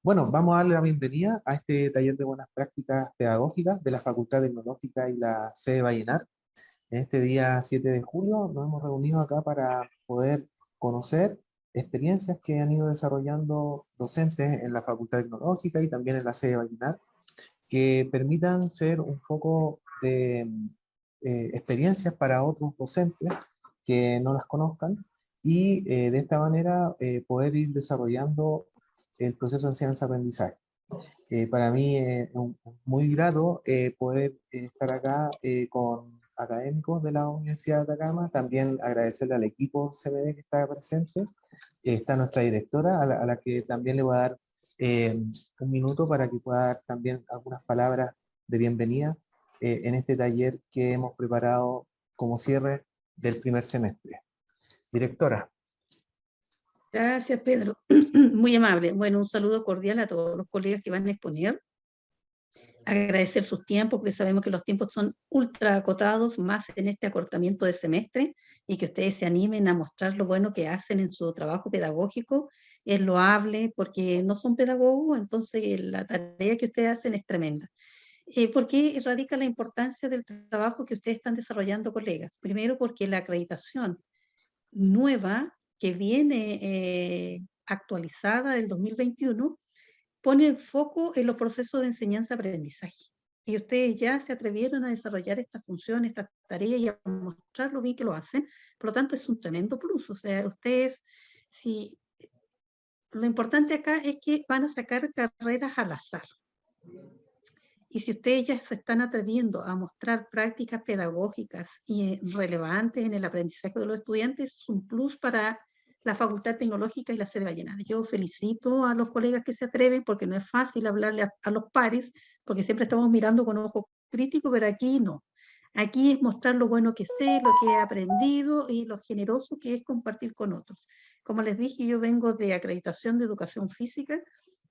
Bueno, vamos a darle la bienvenida a este taller de buenas prácticas pedagógicas de la Facultad Tecnológica y la sede Vallenar. En este día 7 de julio nos hemos reunido acá para poder conocer experiencias que han ido desarrollando docentes en la Facultad Tecnológica y también en la sede Vallenar, que permitan ser un foco de experiencias para otros docentes que no las conozcan y de esta manera poder ir desarrollando el proceso de enseñanza-aprendizaje. Para mí es muy grato poder estar acá con académicos de la Universidad de Atacama, también agradecerle al equipo CBD que está presente, está nuestra directora, a la que también le voy a dar un minuto para que pueda dar también algunas palabras de bienvenida en este taller que hemos preparado como cierre del primer semestre. Directora. Gracias, Pedro. Muy amable. Bueno, un saludo cordial a todos los colegas que van a exponer. Agradecer sus tiempos, porque sabemos que los tiempos son ultra acotados, más en este acortamiento de semestre, y que ustedes se animen a mostrar lo bueno que hacen en su trabajo pedagógico. Es loable, porque no son pedagogos, entonces la tarea que ustedes hacen es tremenda. ¿Por qué radica la importancia del trabajo que ustedes están desarrollando, colegas? Primero, porque la acreditación nueva que viene actualizada del 2021 pone el foco en los procesos de enseñanza-aprendizaje. Y ustedes ya se atrevieron a desarrollar estas funciones, estas tareas y a mostrar lo bien que lo hacen. Por lo tanto, es un tremendo plus. O sea, ustedes, si, lo importante acá es que van a sacar carreras al azar. Y si ustedes ya se están atreviendo a mostrar prácticas pedagógicas y relevantes en el aprendizaje de los estudiantes, es un plus para la Facultad Tecnológica y la sede Vallenar. Yo felicito a los colegas que se atreven, porque no es fácil hablarle a los pares, porque siempre estamos mirando con ojo crítico, pero aquí no. Aquí es mostrar lo bueno que sé, lo que he aprendido y lo generoso que es compartir con otros. Como les dije, yo vengo de acreditación de educación física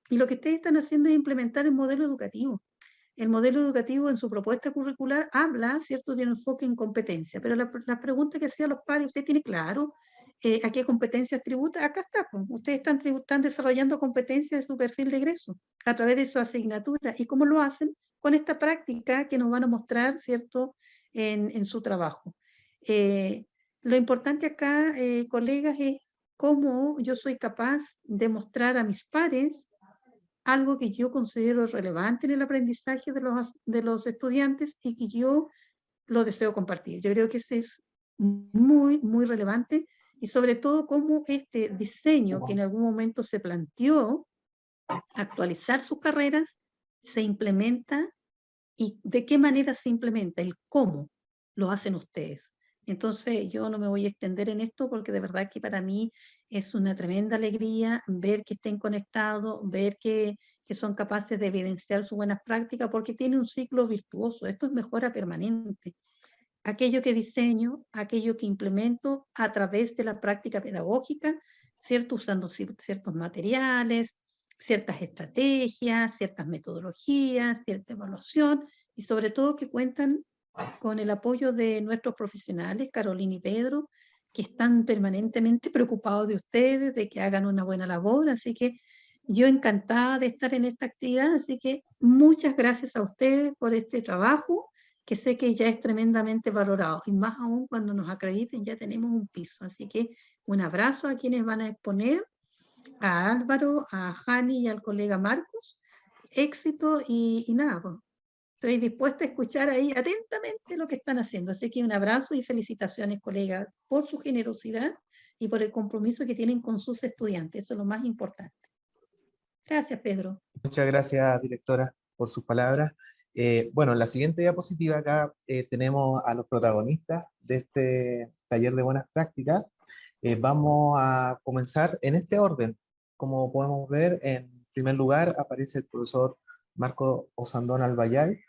y lo que ustedes están haciendo es implementar el modelo educativo. El modelo educativo en su propuesta curricular habla, ¿cierto?, de un enfoque en competencia, pero la pregunta que hacía los padres, ¿usted tiene claro a qué competencias tributa? Acá está, pues, ustedes están desarrollando competencias de su perfil de egreso a través de su asignatura. ¿Y cómo lo hacen? Con esta práctica que nos van a mostrar, ¿cierto?, en su trabajo. Lo importante acá, colegas, es cómo yo soy capaz de mostrar a mis pares algo que yo considero relevante en el aprendizaje de los estudiantes y que yo lo deseo compartir. Yo creo que ese es muy, muy relevante y sobre todo cómo este diseño que en algún momento se planteó, actualizar sus carreras, se implementa y de qué manera se implementa, el cómo lo hacen ustedes. Entonces, yo no me voy a extender en esto porque de verdad que para mí es una tremenda alegría ver que estén conectados, ver que son capaces de evidenciar sus buenas prácticas, porque tiene un ciclo virtuoso. Esto es mejora permanente. Aquello que diseño, aquello que implemento a través de la práctica pedagógica, ¿cierto? Usando ciertos materiales, ciertas estrategias, ciertas metodologías, cierta evaluación y sobre todo que cuentan con el apoyo de nuestros profesionales, Carolina y Pedro, que están permanentemente preocupados de ustedes, de que hagan una buena labor. Así que yo encantada de estar en esta actividad. Así que muchas gracias a ustedes por este trabajo, que sé que ya es tremendamente valorado. Y más aún cuando nos acrediten, ya tenemos un piso. Así que un abrazo a quienes van a exponer, a Álvaro, a Jani y al colega Marcos. Éxito y nada, pues, estoy dispuesta a escuchar ahí atentamente lo que están haciendo. Así que un abrazo y felicitaciones, colegas, por su generosidad y por el compromiso que tienen con sus estudiantes. Eso es lo más importante. Gracias, Pedro. Muchas gracias, directora, por sus palabras. Bueno, en la siguiente diapositiva acá tenemos a los protagonistas de este taller de buenas prácticas. Vamos a comenzar en este orden. Como podemos ver, en primer lugar aparece el profesor Marco Osandón Albayay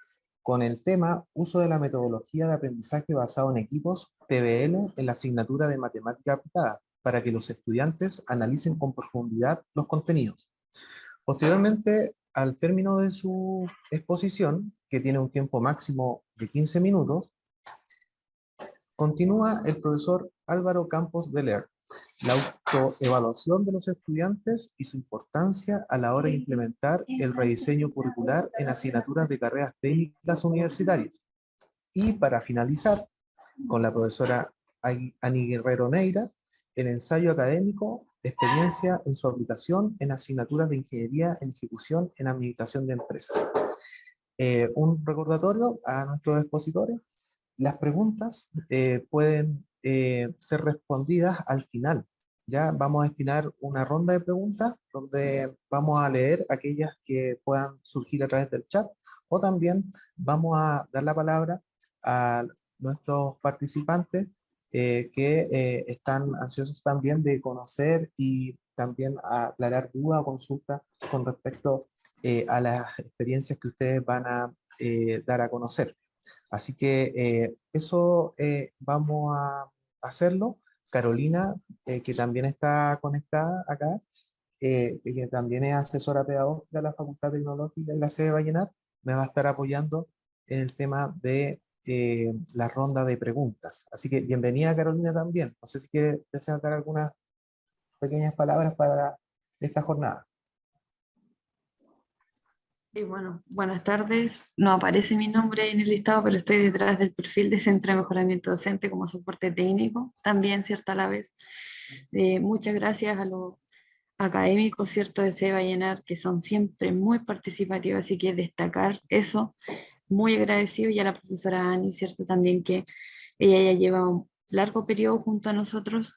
con el tema Uso de la metodología de aprendizaje basado en equipos, TBL, en la asignatura de Matemática Aplicada, para que los estudiantes analicen con profundidad los contenidos. Posteriormente, al término de su exposición, que tiene un tiempo máximo de 15 minutos, continúa el profesor Álvaro Campos de Leer la autoevaluación de los estudiantes y su importancia a la hora de implementar el rediseño curricular en asignaturas de carreras técnicas universitarias. Y para finalizar, con la profesora Ani Guerrero Neira, el ensayo académico, experiencia en su aplicación en asignaturas de ingeniería en ejecución en administración de empresas. Un recordatorio a nuestros expositores: las preguntas pueden ser respondidas al final. Ya vamos a destinar una ronda de preguntas donde vamos a leer aquellas que puedan surgir a través del chat, o también vamos a dar la palabra a nuestros participantes que están ansiosos también de conocer y también aclarar dudas o consultas con respecto a las experiencias que ustedes van a dar a conocer. Así que eso vamos a hacerlo. Carolina, que también está conectada acá, que también es asesora pedagógica de la Facultad Tecnológica y la sede de Vallenar, me va a estar apoyando en el tema de la ronda de preguntas. Así que bienvenida, Carolina, también. No sé si quiere desear dar algunas pequeñas palabras para esta jornada. Sí, bueno, buenas tardes. No aparece mi nombre en el listado, pero estoy detrás del perfil de Centro de Mejoramiento Docente como soporte técnico, también, ¿cierto? A la vez. Muchas gracias a los académicos, ¿cierto? De SEBA Vallenar, que son siempre muy participativos, así que destacar eso, muy agradecido, y a la profesora Ani, ¿cierto? También que ella ya lleva un largo periodo junto a nosotros,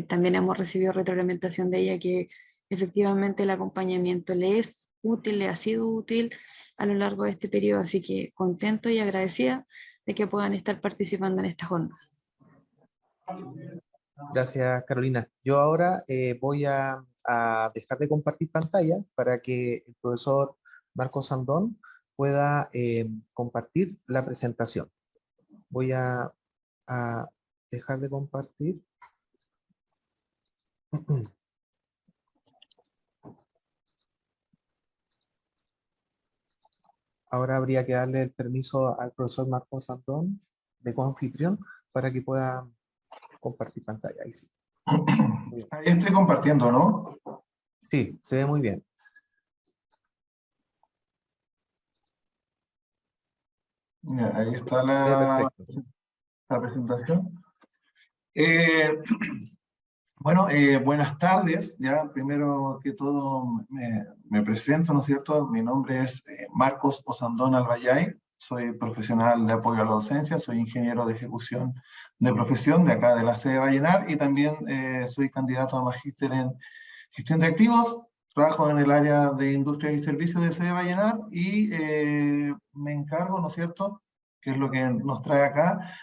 también hemos recibido retroalimentación de ella que efectivamente el acompañamiento le es útil, le ha sido útil a lo largo de este periodo, así que contento y agradecida de que puedan estar participando en esta jornada. Gracias, Carolina. Yo ahora voy a dejar de compartir pantalla para que el profesor Marcos Sandón pueda compartir la presentación. Voy a dejar de compartir. Ahora habría que darle el permiso al profesor Marcos Sandón de coanfitrión para que pueda compartir pantalla. Ahí sí. Ahí estoy compartiendo, ¿no? Sí, se ve muy bien. Ya, ahí está Se ve perfecto. la presentación. Bueno, buenas tardes. Ya, primero que todo me presento, ¿no es cierto? Mi nombre es Marcos Osandón Albayay. Soy profesional de apoyo a la docencia, soy ingeniero de ejecución de profesión de acá de la sede de Vallenar, y también soy candidato a magíster en gestión de activos. Trabajo en el área de industrias y servicios de sede de Vallenar y me encargo, ¿no es cierto?, que es lo que nos trae acá,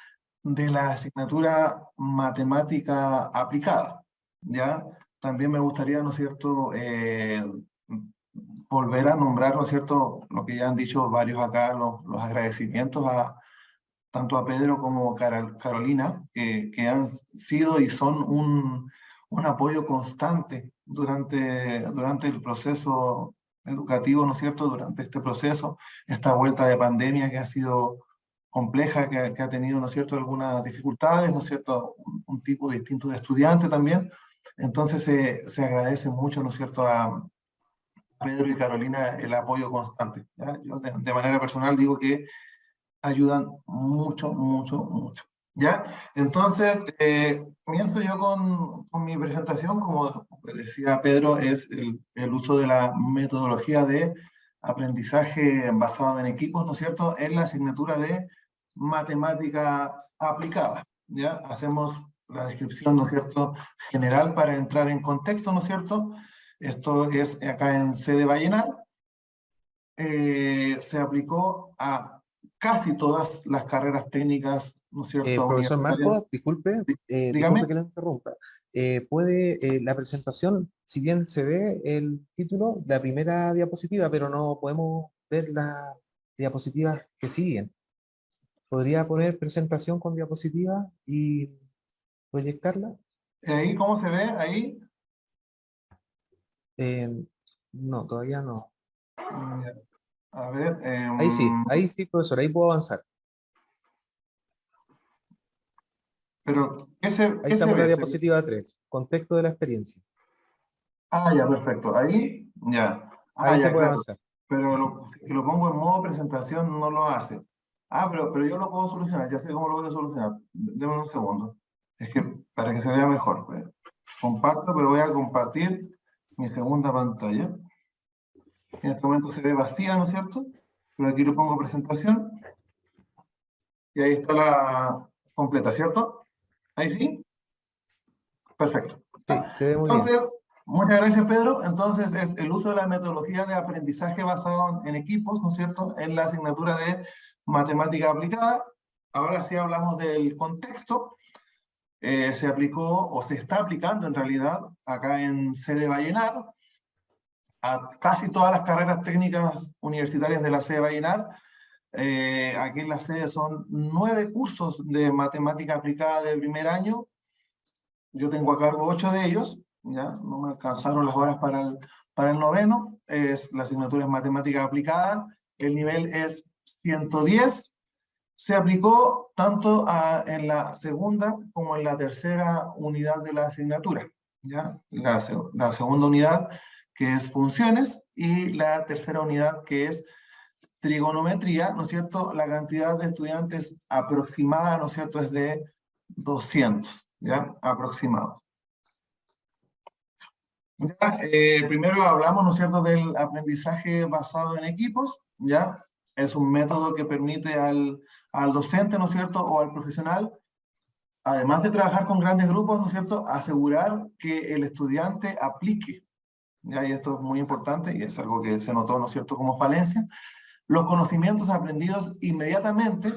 de la asignatura matemática aplicada, ¿ya? También me gustaría, ¿no es cierto?, volver a nombrar, ¿no es cierto?, lo que ya han dicho varios acá, los agradecimientos a tanto a Pedro como Carolina, que han sido y son un apoyo constante durante el proceso educativo, ¿no es cierto?, durante este proceso, esta vuelta de pandemia que ha sido compleja, que ha tenido, ¿no es cierto?, algunas dificultades, ¿no es cierto?, un tipo distinto de estudiante también. Entonces se agradece mucho, ¿no es cierto?, a Pedro y Carolina el apoyo constante, ¿ya? Yo de manera personal digo que ayudan mucho, mucho, mucho, ¿ya? Entonces, comienzo yo con mi presentación. Como decía Pedro, es el uso de la metodología de aprendizaje basado en equipos, ¿no es cierto?, en la asignatura de matemática aplicada, ¿ya? Hacemos la descripción, ¿no es cierto?, general para entrar en contexto, ¿no es cierto? Esto es acá en sede Vallenar. Se aplicó a casi todas las carreras técnicas, ¿no es cierto?, Profesor universitarias. Marcos, disculpe, disculpe Dígame. que le interrumpa. Puede, la presentación, si bien se ve el título, la primera diapositiva, pero no podemos ver las diapositivas que siguen. ¿Podría poner presentación con diapositiva y proyectarla? Ahí, ¿cómo se ve? Ahí. Eh, no, todavía no. A ver. Ahí sí, profesor, ahí puedo avanzar. Pero, Ahí qué se estamos en la ve? diapositiva 3, contexto de la experiencia. Ah, ya, perfecto. Ahí, ya. Ah, Ahí se ya, puede claro. avanzar. Pero si lo pongo en modo presentación, no lo hace. Ah, pero yo lo puedo solucionar. Ya sé cómo lo voy a solucionar. Deme un segundo. Es que para que se vea mejor. Pues, comparto, pero voy a compartir mi segunda pantalla. En este momento se ve vacía, ¿no es cierto? Pero aquí lo pongo presentación. Y ahí está la completa, ¿cierto? Ahí sí. Perfecto. Sí, se ve muy bien. Entonces, muchas gracias, Pedro. Entonces, es el uso de la metodología de aprendizaje basado en equipos, ¿no es cierto?, en la asignatura de matemática aplicada. Ahora sí hablamos del contexto. Se aplicó, o se está aplicando en realidad, acá en sede Vallenar, a casi todas las carreras técnicas universitarias de la sede Vallenar. Aquí en la sede son 9 cursos de matemática aplicada de primer año. Yo tengo a cargo 8 de ellos, ya no me alcanzaron las horas para el noveno. La asignatura es matemática aplicada, el nivel es 110. Se aplicó tanto en la segunda como en la tercera unidad de la asignatura, ¿ya? La segunda unidad, que es funciones, y la tercera unidad, que es trigonometría, ¿no es cierto? La cantidad de estudiantes aproximada, ¿no es cierto?, es de 200, ¿ya? Aproximado. Ya, primero hablamos, ¿no es cierto?, del aprendizaje basado en equipos, ¿ya? Es un método que permite al docente, ¿no es cierto?, o al profesional, además de trabajar con grandes grupos, ¿no es cierto?, asegurar que el estudiante aplique, ¿ya? Y esto es muy importante y es algo que se notó, ¿no es cierto?, como falencia, los conocimientos aprendidos inmediatamente,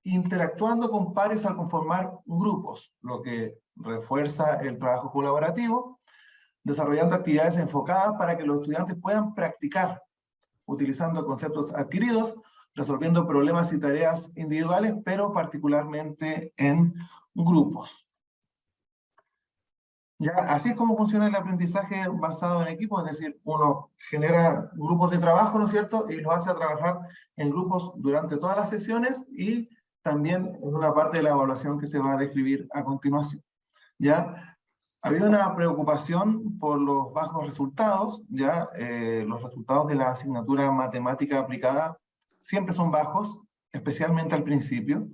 interactuando con pares al conformar grupos, lo que refuerza el trabajo colaborativo, desarrollando actividades enfocadas para que los estudiantes puedan practicar, utilizando conceptos adquiridos, resolviendo problemas y tareas individuales, pero particularmente en grupos. Ya, así es como funciona el aprendizaje basado en equipos, es decir, uno genera grupos de trabajo, ¿no es cierto?, y los hace trabajar en grupos durante todas las sesiones y también en una parte de la evaluación que se va a describir a continuación. ¿Ya? Había una preocupación por los bajos resultados, ¿ya? Los resultados de la asignatura matemática aplicada siempre son bajos, especialmente al principio,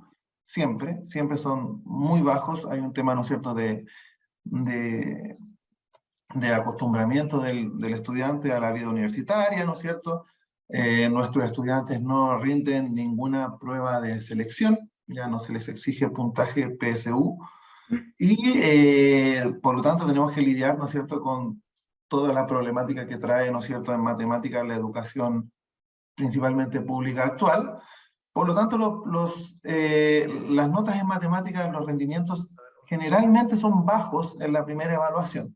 siempre son muy bajos. Hay un tema, ¿no es cierto?, de acostumbramiento del estudiante a la vida universitaria, ¿no es cierto? Nuestros estudiantes no rinden ninguna prueba de selección, ya no se les exige puntaje PSU, y por lo tanto tenemos que lidiar, ¿no es cierto?, con toda la problemática que trae, ¿no es cierto?, en matemáticas la educación principalmente pública actual. Por lo tanto, las notas en matemáticas, los rendimientos generalmente son bajos en la primera evaluación,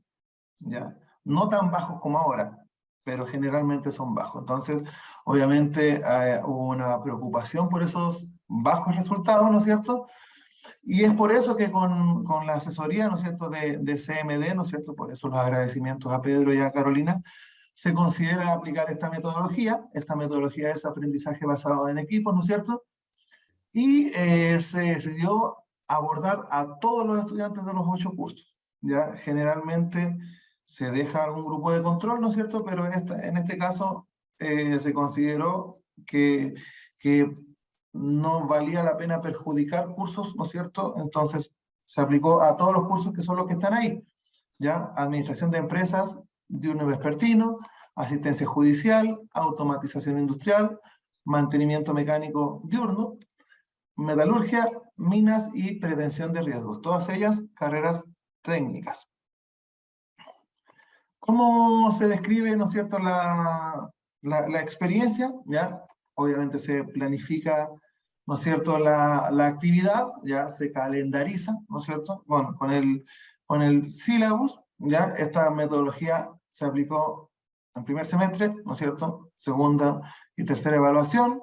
¿ya? No tan bajos como ahora, pero generalmente son bajos. Entonces, obviamente hubo una preocupación por esos bajos resultados, ¿no es cierto? Y es por eso que con la asesoría, ¿no es cierto?, de CMD, ¿no es cierto?, por eso los agradecimientos a Pedro y a Carolina, se considera aplicar esta metodología. Esta metodología es aprendizaje basado en equipos, ¿no es cierto? Y se decidió abordar a todos los estudiantes de los 8 cursos. ¿Ya? Generalmente se deja algún grupo de control, ¿no es cierto? Pero en este caso se consideró que no valía la pena perjudicar cursos, ¿no es cierto? Entonces se aplicó a todos los cursos que son los que están ahí. ¿Ya? Administración de empresas, diurno y vespertino, asistencia judicial, automatización industrial, mantenimiento mecánico diurno, metalurgia, minas y prevención de riesgos. Todas ellas carreras técnicas. ¿Cómo se describe, ¿no es cierto?, la experiencia? ¿Ya? Obviamente se planifica, ¿no es cierto?, la actividad, ya se calendariza, ¿no es cierto?, con el sílabus. ¿Ya? Esta metodología se aplicó en primer semestre, ¿no es cierto?, segunda y tercera evaluación,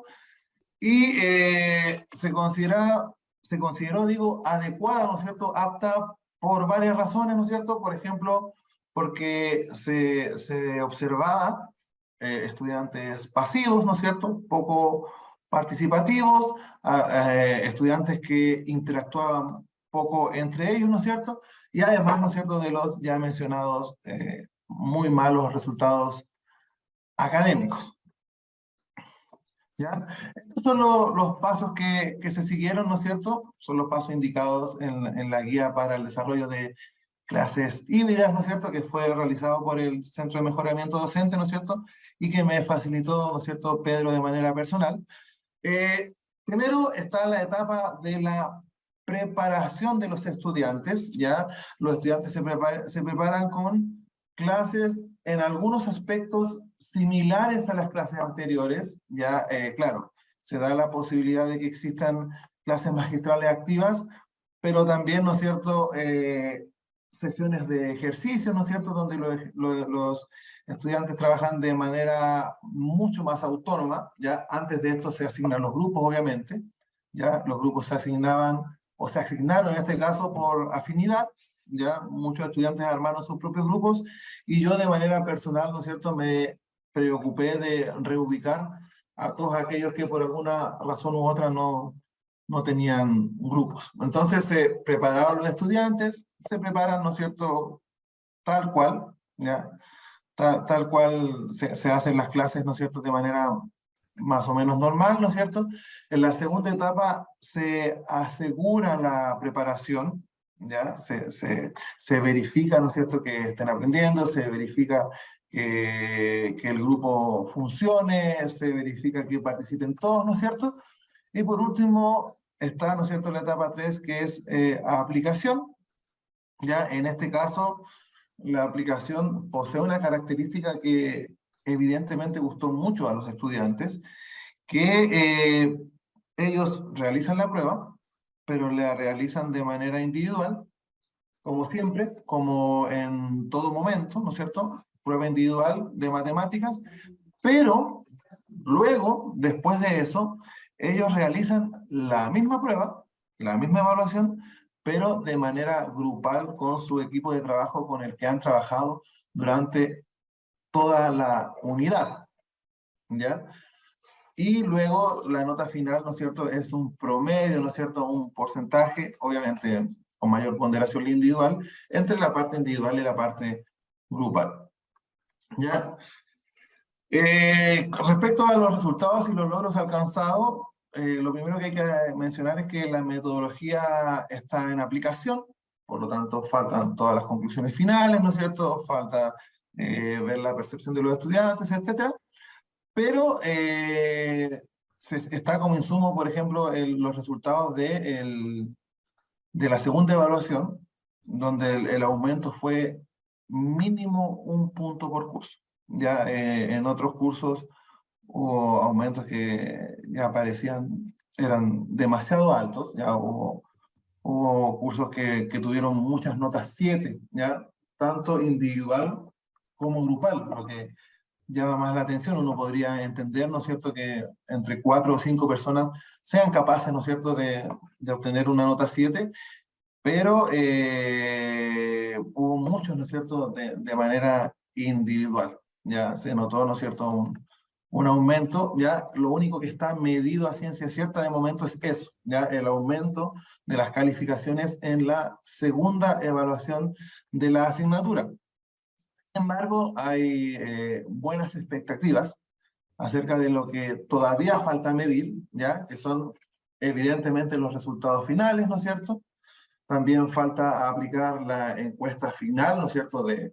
y se consideró, digo, adecuada, ¿no es cierto?, apta por varias razones, ¿no es cierto? Por ejemplo, porque se observaba estudiantes pasivos, ¿no es cierto?, poco participativos, estudiantes que interactuaban poco entre ellos, ¿no es cierto? Y además, ¿no es cierto?, de los ya mencionados muy malos resultados académicos. ¿Ya? Estos son los pasos que se siguieron, ¿no es cierto? Son los pasos indicados en la guía para el desarrollo de clases híbridas, ¿no es cierto?, que fue realizado por el Centro de Mejoramiento Docente, ¿no es cierto?, y que me facilitó, ¿no es cierto?, Pedro de manera personal. Primero está la etapa de la preparación de los estudiantes, ¿ya? Los estudiantes se preparan con clases en algunos aspectos similares a las clases anteriores, ¿ya? Claro, se da la posibilidad de que existan clases magistrales activas, pero también, ¿no es cierto?, sesiones de ejercicio, ¿no es cierto?, donde los estudiantes trabajan de manera mucho más autónoma, ¿ya? Antes de esto se asignan los grupos, obviamente, ¿ya? Los grupos se asignaban, o se asignaron en este caso por afinidad, ¿ya? Muchos estudiantes armaron sus propios grupos, y yo de manera personal, ¿no es cierto?, me preocupé de reubicar a todos aquellos que por alguna razón u otra no tenían grupos. Entonces se preparaban los estudiantes, se preparan, ¿no es cierto?, tal cual, ¿ya? Tal cual se hacen las clases, ¿no es cierto?, de manera más o menos normal, ¿no es cierto? En la segunda etapa se asegura la preparación, ¿ya? Se verifica, ¿no es cierto?, que estén aprendiendo, se verifica que el grupo funcione, se verifica que participen todos, ¿no es cierto? Y por último está, ¿no es cierto?, la etapa 3, que es aplicación. Ya en este caso, la aplicación posee una característica que evidentemente gustó mucho a los estudiantes, que ellos realizan la prueba, pero la realizan de manera individual, como siempre, como en todo momento, ¿no es cierto? Prueba individual de matemáticas, pero luego, después de eso, ellos realizan la misma prueba, la misma evaluación, pero de manera grupal con su equipo de trabajo con el que han trabajado durante toda la unidad, ¿ya? Y luego la nota final, ¿no es cierto?, es un promedio, ¿no es cierto?, un porcentaje, obviamente con mayor ponderación individual, entre la parte individual y la parte grupal, ¿ya? Respecto a los resultados y los logros alcanzados, lo primero que hay que mencionar es que la metodología está en aplicación, por lo tanto faltan todas las conclusiones finales, ¿no es cierto? Falta ver la percepción de los estudiantes, etc. Pero está como insumo, por ejemplo, los resultados de la segunda evaluación, donde el aumento fue mínimo 1 punto por curso. Ya en otros cursos hubo aumentos que ya parecían, eran demasiado altos, ya hubo cursos que tuvieron muchas notas 7, ya tanto individual como grupal, lo que llama más la atención. Uno podría entender, ¿no es cierto?, que entre 4 o 5 personas sean capaces, ¿no es cierto?, de obtener una nota 7, pero hubo muchos, ¿no es cierto?, de manera individual. Ya se notó, ¿no es cierto?, un aumento. Ya lo único que está medido a ciencia cierta de momento es eso, ya el aumento de las calificaciones en la segunda evaluación de la asignatura. Sin embargo, hay buenas expectativas acerca de lo que todavía falta medir, ya que son evidentemente los resultados finales, ¿no es cierto? También falta aplicar la encuesta final, ¿no es cierto?, de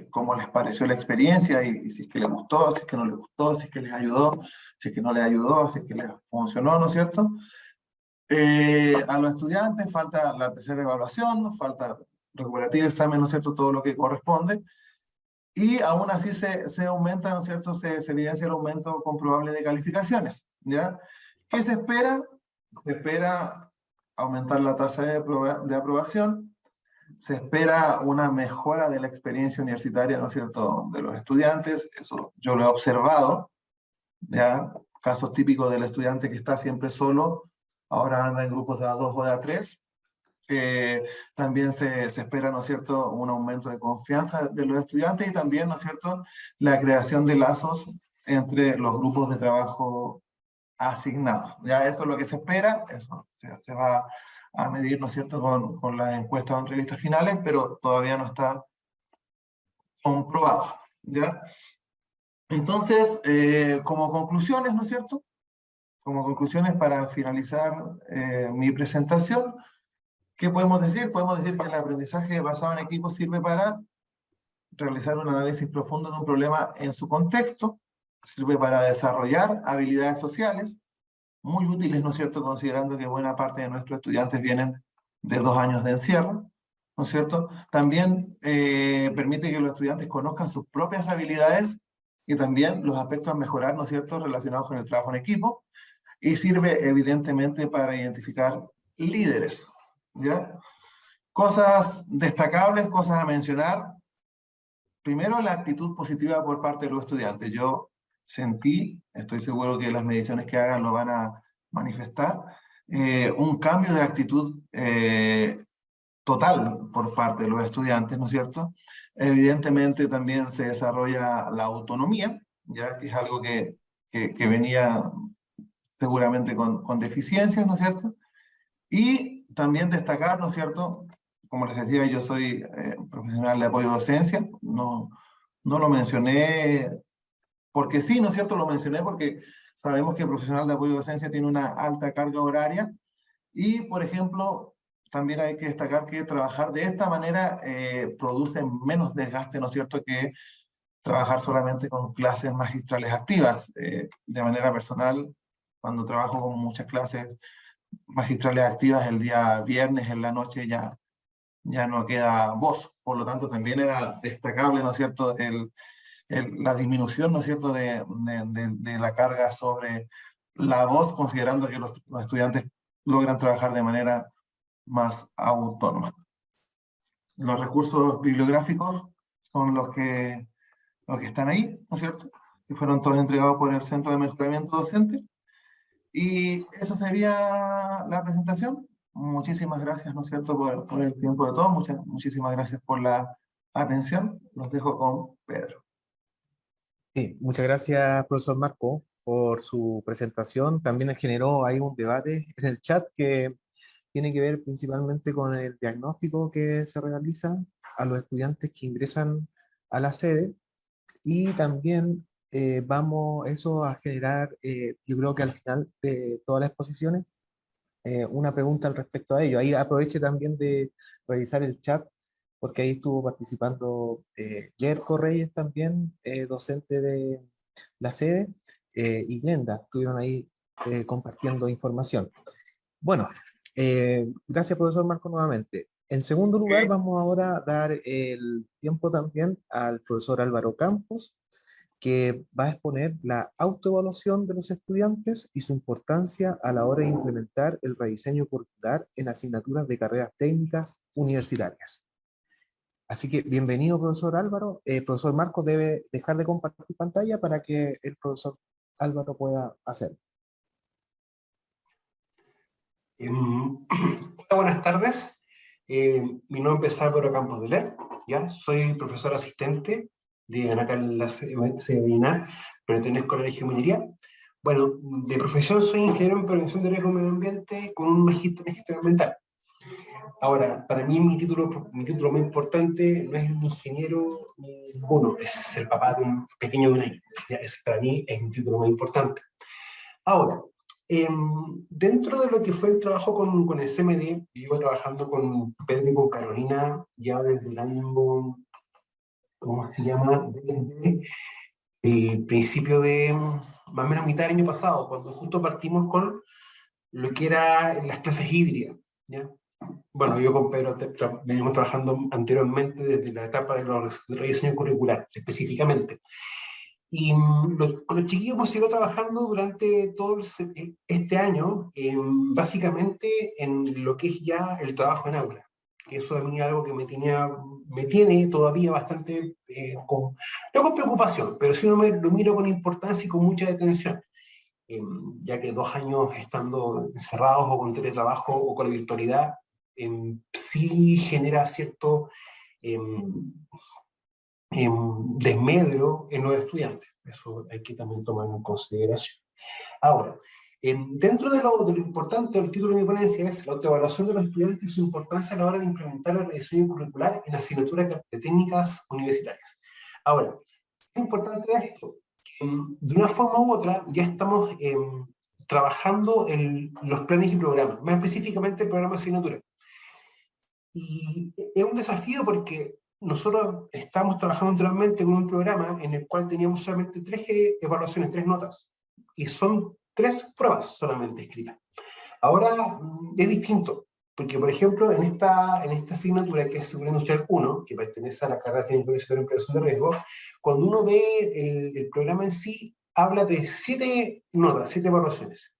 cómo les pareció la experiencia y si es que les gustó, si es que no les gustó, si es que les ayudó, si es que no les ayudó, si es que les funcionó, ¿no es cierto? A los estudiantes falta la tercera evaluación, falta recuperativa, examen, ¿no es cierto?, todo lo que corresponde. Y aún así se aumenta, ¿no es cierto?, se evidencia el aumento comprobable de calificaciones, ¿ya? ¿Qué se espera? Se espera aumentar la tasa de aprobación, se espera una mejora de la experiencia universitaria, ¿no es cierto?, de los estudiantes. Eso yo lo he observado, ¿ya? Casos típicos del estudiante que está siempre solo, ahora anda en grupos de A2 o de A3. También se espera, ¿no es cierto?, un aumento de confianza de los estudiantes y también, ¿no es cierto?, la creación de lazos entre los grupos de trabajo asignados. Ya eso es lo que se espera, eso se va a medir, ¿no es cierto?, con las encuestas o entrevistas finales, pero todavía no está comprobado, ¿ya? Entonces, como conclusiones, ¿no es cierto?, como conclusiones para finalizar mi presentación, ¿qué podemos decir? Podemos decir que el aprendizaje basado en equipos sirve para realizar un análisis profundo de un problema en su contexto, sirve para desarrollar habilidades sociales, muy útiles, ¿no es cierto?, considerando que buena parte de nuestros estudiantes vienen de 2 años de encierro, ¿no es cierto? También permite que los estudiantes conozcan sus propias habilidades y también los aspectos a mejorar, ¿no es cierto?, relacionados con el trabajo en equipo, y sirve evidentemente para identificar líderes, ¿ya? Cosas destacables, cosas a mencionar. Primero, la actitud positiva por parte de los estudiantes. Yo sentí, estoy seguro que las mediciones que hagan lo van a manifestar, un cambio de actitud total por parte de los estudiantes, ¿no es cierto? Evidentemente también se desarrolla la autonomía, ya que es algo que venía seguramente con deficiencias, ¿no es cierto? Y también destacar, ¿no es cierto? Como les decía, yo soy profesional de apoyo docencia, no lo mencioné porque sí, ¿no es cierto? Lo mencioné porque sabemos que el profesional de apoyo docencia tiene una alta carga horaria y, por ejemplo, también hay que destacar que trabajar de esta manera produce menos desgaste, ¿no es cierto?, que trabajar solamente con clases magistrales activas. De manera personal, cuando trabajo con muchas clases magistrales activas el día viernes en la noche ya no queda voz. Por lo tanto, también era destacable, ¿no es cierto?, la disminución, ¿no es cierto?, de la carga sobre la voz, considerando que los estudiantes logran trabajar de manera más autónoma. Los recursos bibliográficos son los que están ahí, ¿no es cierto?, que fueron todos entregados por el Centro de Mejoramiento Docente. Y esa sería la presentación. Muchísimas gracias, ¿no es cierto?, por el tiempo de todos. Muchísimas gracias por la atención. Los dejo con Pedro. Sí, muchas gracias, profesor Marco, por su presentación. También generó ahí un debate en el chat que tiene que ver principalmente con el diagnóstico que se realiza a los estudiantes que ingresan a la sede y también vamos eso a generar, yo creo que al final de todas las exposiciones, una pregunta al respecto a ello. Ahí aproveche también de revisar el chat, porque ahí estuvo participando Yerko Reyes también, docente de la sede, y Glenda, estuvieron ahí compartiendo información. Bueno, gracias profesor Marco nuevamente. En segundo lugar, vamos ahora a dar el tiempo también al profesor Álvaro Campos, que va a exponer la autoevaluación de los estudiantes y su importancia a la hora de implementar el rediseño curricular en asignaturas de carreras técnicas universitarias. Así que bienvenido, profesor Álvaro. Profesor Marco debe dejar de compartir pantalla para que el profesor Álvaro pueda hacerlo. Hola, buenas tardes. Mi nombre es Álvaro Campos de Ler, ¿ya? Soy profesor asistente de acá en la sede de INAH, pertenezco a la región minería. Bueno, de profesión soy ingeniero en prevención de riesgo medio ambiente con un magíster en gestión ambiental. Ahora, para mí mi título más importante no es un ingeniero uno, es ser papá de un pequeño de un año. ¿Ya? Para mí es mi título más importante. Ahora, dentro de lo que fue el trabajo con el CMD, llevo trabajando con Pedro y con Carolina ya desde el año, ¿cómo se llama? Desde el principio de, más o menos mitad del año pasado, cuando justo partimos con lo que era las clases híbridas, ¿ya? Bueno, yo con Pedro venimos trabajando anteriormente desde la etapa del rediseño curricular, específicamente. Y con los chiquillos hemos ido trabajando durante todo este año, básicamente en lo que es ya el trabajo en aula. Que eso a mí es algo que me tiene todavía bastante, no con preocupación, pero sí lo miro con importancia y con mucha atención. Ya que 2 años estando encerrados o con teletrabajo o con la virtualidad, sí genera cierto desmedro en los estudiantes. Eso hay que también tomarlo en consideración. Ahora, Dentro de lo importante, el título de mi ponencia es la autoevaluación de los estudiantes y su importancia a la hora de implementar la rediseño curricular en asignaturas de técnicas universitarias. Ahora, es importante esto, que de una forma u otra ya estamos trabajando en los planes y programas, más específicamente el programa de asignatura. Y es un desafío porque nosotros estamos trabajando anteriormente con un programa en el cual teníamos solamente 3 evaluaciones, 3 notas, y son 3 pruebas solamente escritas. Ahora es distinto, porque por ejemplo en esta asignatura que es Seguridad Industrial 1, que pertenece a la carrera técnica superior en prevención de riesgo, cuando uno ve el programa en sí, habla de 7 notas, 7 evaluaciones.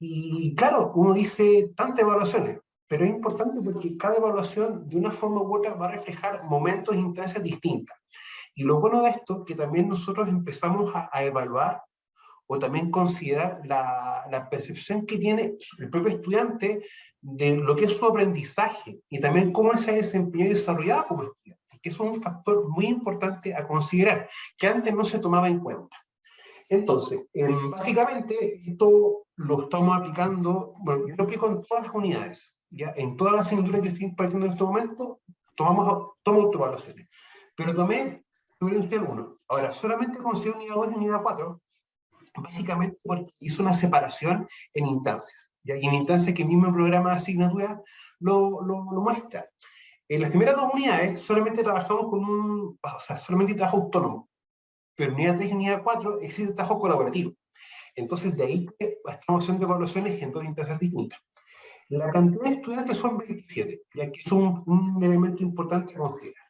Y claro, uno dice tantas evaluaciones, pero es importante porque cada evaluación de una forma u otra va a reflejar momentos e instancias distintas. Y lo bueno de esto es que también nosotros empezamos a evaluar o también considerar la percepción que tiene el propio estudiante de lo que es su aprendizaje y también cómo él se ha desempeñado y desarrollado como estudiante, que eso es un factor muy importante a considerar, que antes no se tomaba en cuenta. Entonces, básicamente, esto lo estamos aplicando, bueno, yo lo aplico en todas las unidades, ¿ya? En todas las asignaturas que estoy impartiendo en este momento, tomo autoevaluaciones. Pero tomé Seguridad Industrial 1. Ahora, solamente considero unidad 2 y unidad 4, básicamente porque hizo una separación en instancias, ¿ya? Y en instancias que el mismo programa de asignatura lo muestra. En las primeras 2 unidades solamente trabajamos solamente trabajo autónomo, pero en unidad 3 y unidad 4 existe trabajo colaborativo. Entonces de ahí que estamos haciendo evaluaciones en 2 instancias distintas. La cantidad de estudiantes son 27, ya que es un elemento importante a considerar.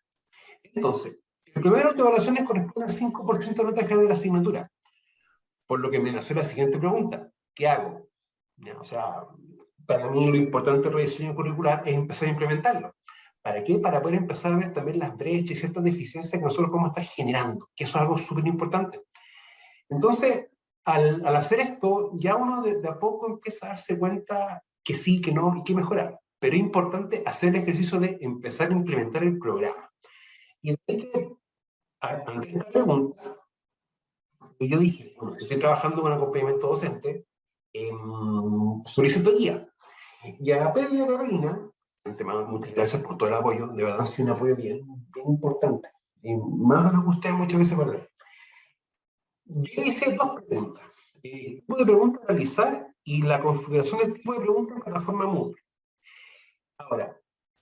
Entonces, el primero de evaluaciones corresponde al 5% de nota final de la asignatura. Por lo que me nació la siguiente pregunta: ¿qué hago? O sea, para mí lo importante del rediseño curricular es empezar a implementarlo. ¿Para qué? Para poder empezar a ver también las brechas y ciertas deficiencias que nosotros podemos estar generando, que eso es algo súper importante. Entonces, al hacer esto, ya uno de a poco empieza a darse cuenta que sí, que no y que mejorar. Pero es importante hacer el ejercicio de empezar a implementar el programa. Y de ahí que, ante esta pregunta, yo dije, bueno, si estoy trabajando con acompañamiento docente, solicito guía. Y a Pedro y a Carolina, muchas gracias por todo el apoyo, de verdad ha sido un apoyo bien importante. Y más de lo que ustedes muchas veces valoran. Yo hice 2 preguntas. El tipo de preguntas a realizar y la configuración del tipo de preguntas en plataforma Moodle. Ahora,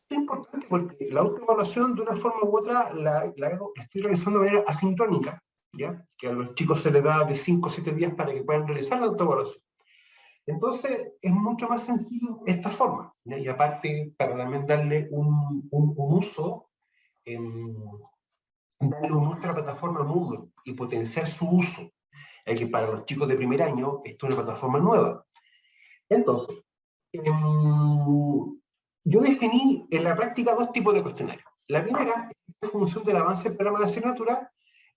es importante porque la autoevaluación de una forma u otra la estoy realizando de manera asincrónica, ¿ya? Que a los chicos se les da de 5 o 7 días para que puedan realizar la autoevaluación. Entonces, es mucho más sencillo esta forma, ¿ya? Y aparte, para también darle un uso, darle un uso a la plataforma Moodle y potenciar su uso, ya que para los chicos de primer año esto es una plataforma nueva. Entonces, yo definí en la práctica 2 tipos de cuestionarios. La primera es en función del avance del programa de asignatura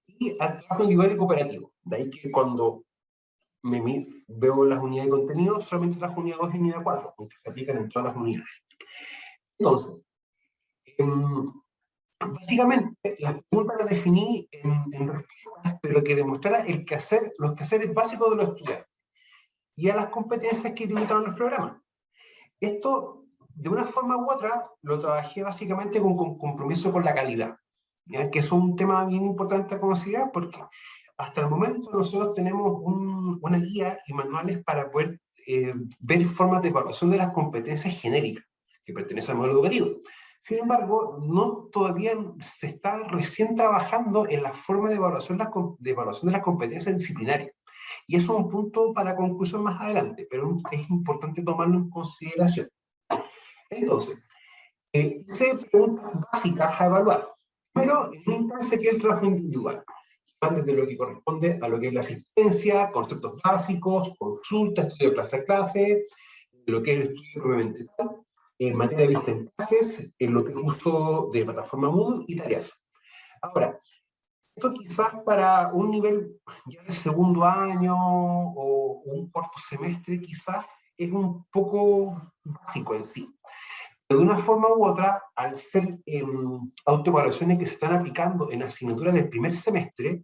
y al trabajo individual y cooperativo. De ahí que cuando veo las unidades de contenido, solamente trabajo unidad 2 y unidad 4, que se aplican en todas las unidades. Entonces, básicamente, las preguntas las definí en respuestas, pero que demostrara los quehaceres básicos de los estudiantes y a las competencias que limitaron los programas. Esto, de una forma u otra, lo trabajé básicamente con compromiso con la calidad, ¿ya? Que es un tema bien importante a considerar porque hasta el momento nosotros tenemos una guía y manuales para poder ver formas de evaluación de las competencias genéricas que pertenecen al modelo educativo. Sin embargo, todavía se está recién trabajando en la forma de evaluación de las competencias disciplinarias. Y eso es un punto para conclusión más adelante, pero es importante tomarlo en consideración. Entonces, hice preguntas básicas a evaluar. Pero en una instancia que es el trabajo individual, desde lo que corresponde a lo que es la asistencia, conceptos básicos, consulta, estudio clase a clase, lo que es el estudio propiamente tal, en materia de vista en clases, en lo que es uso de plataforma Moodle y tareas. Ahora, esto quizás para un nivel ya de segundo año o un cuarto semestre quizás es un poco básico en sí. Pero de una forma u otra, al ser autoevaluaciones que se están aplicando en asignaturas del primer semestre,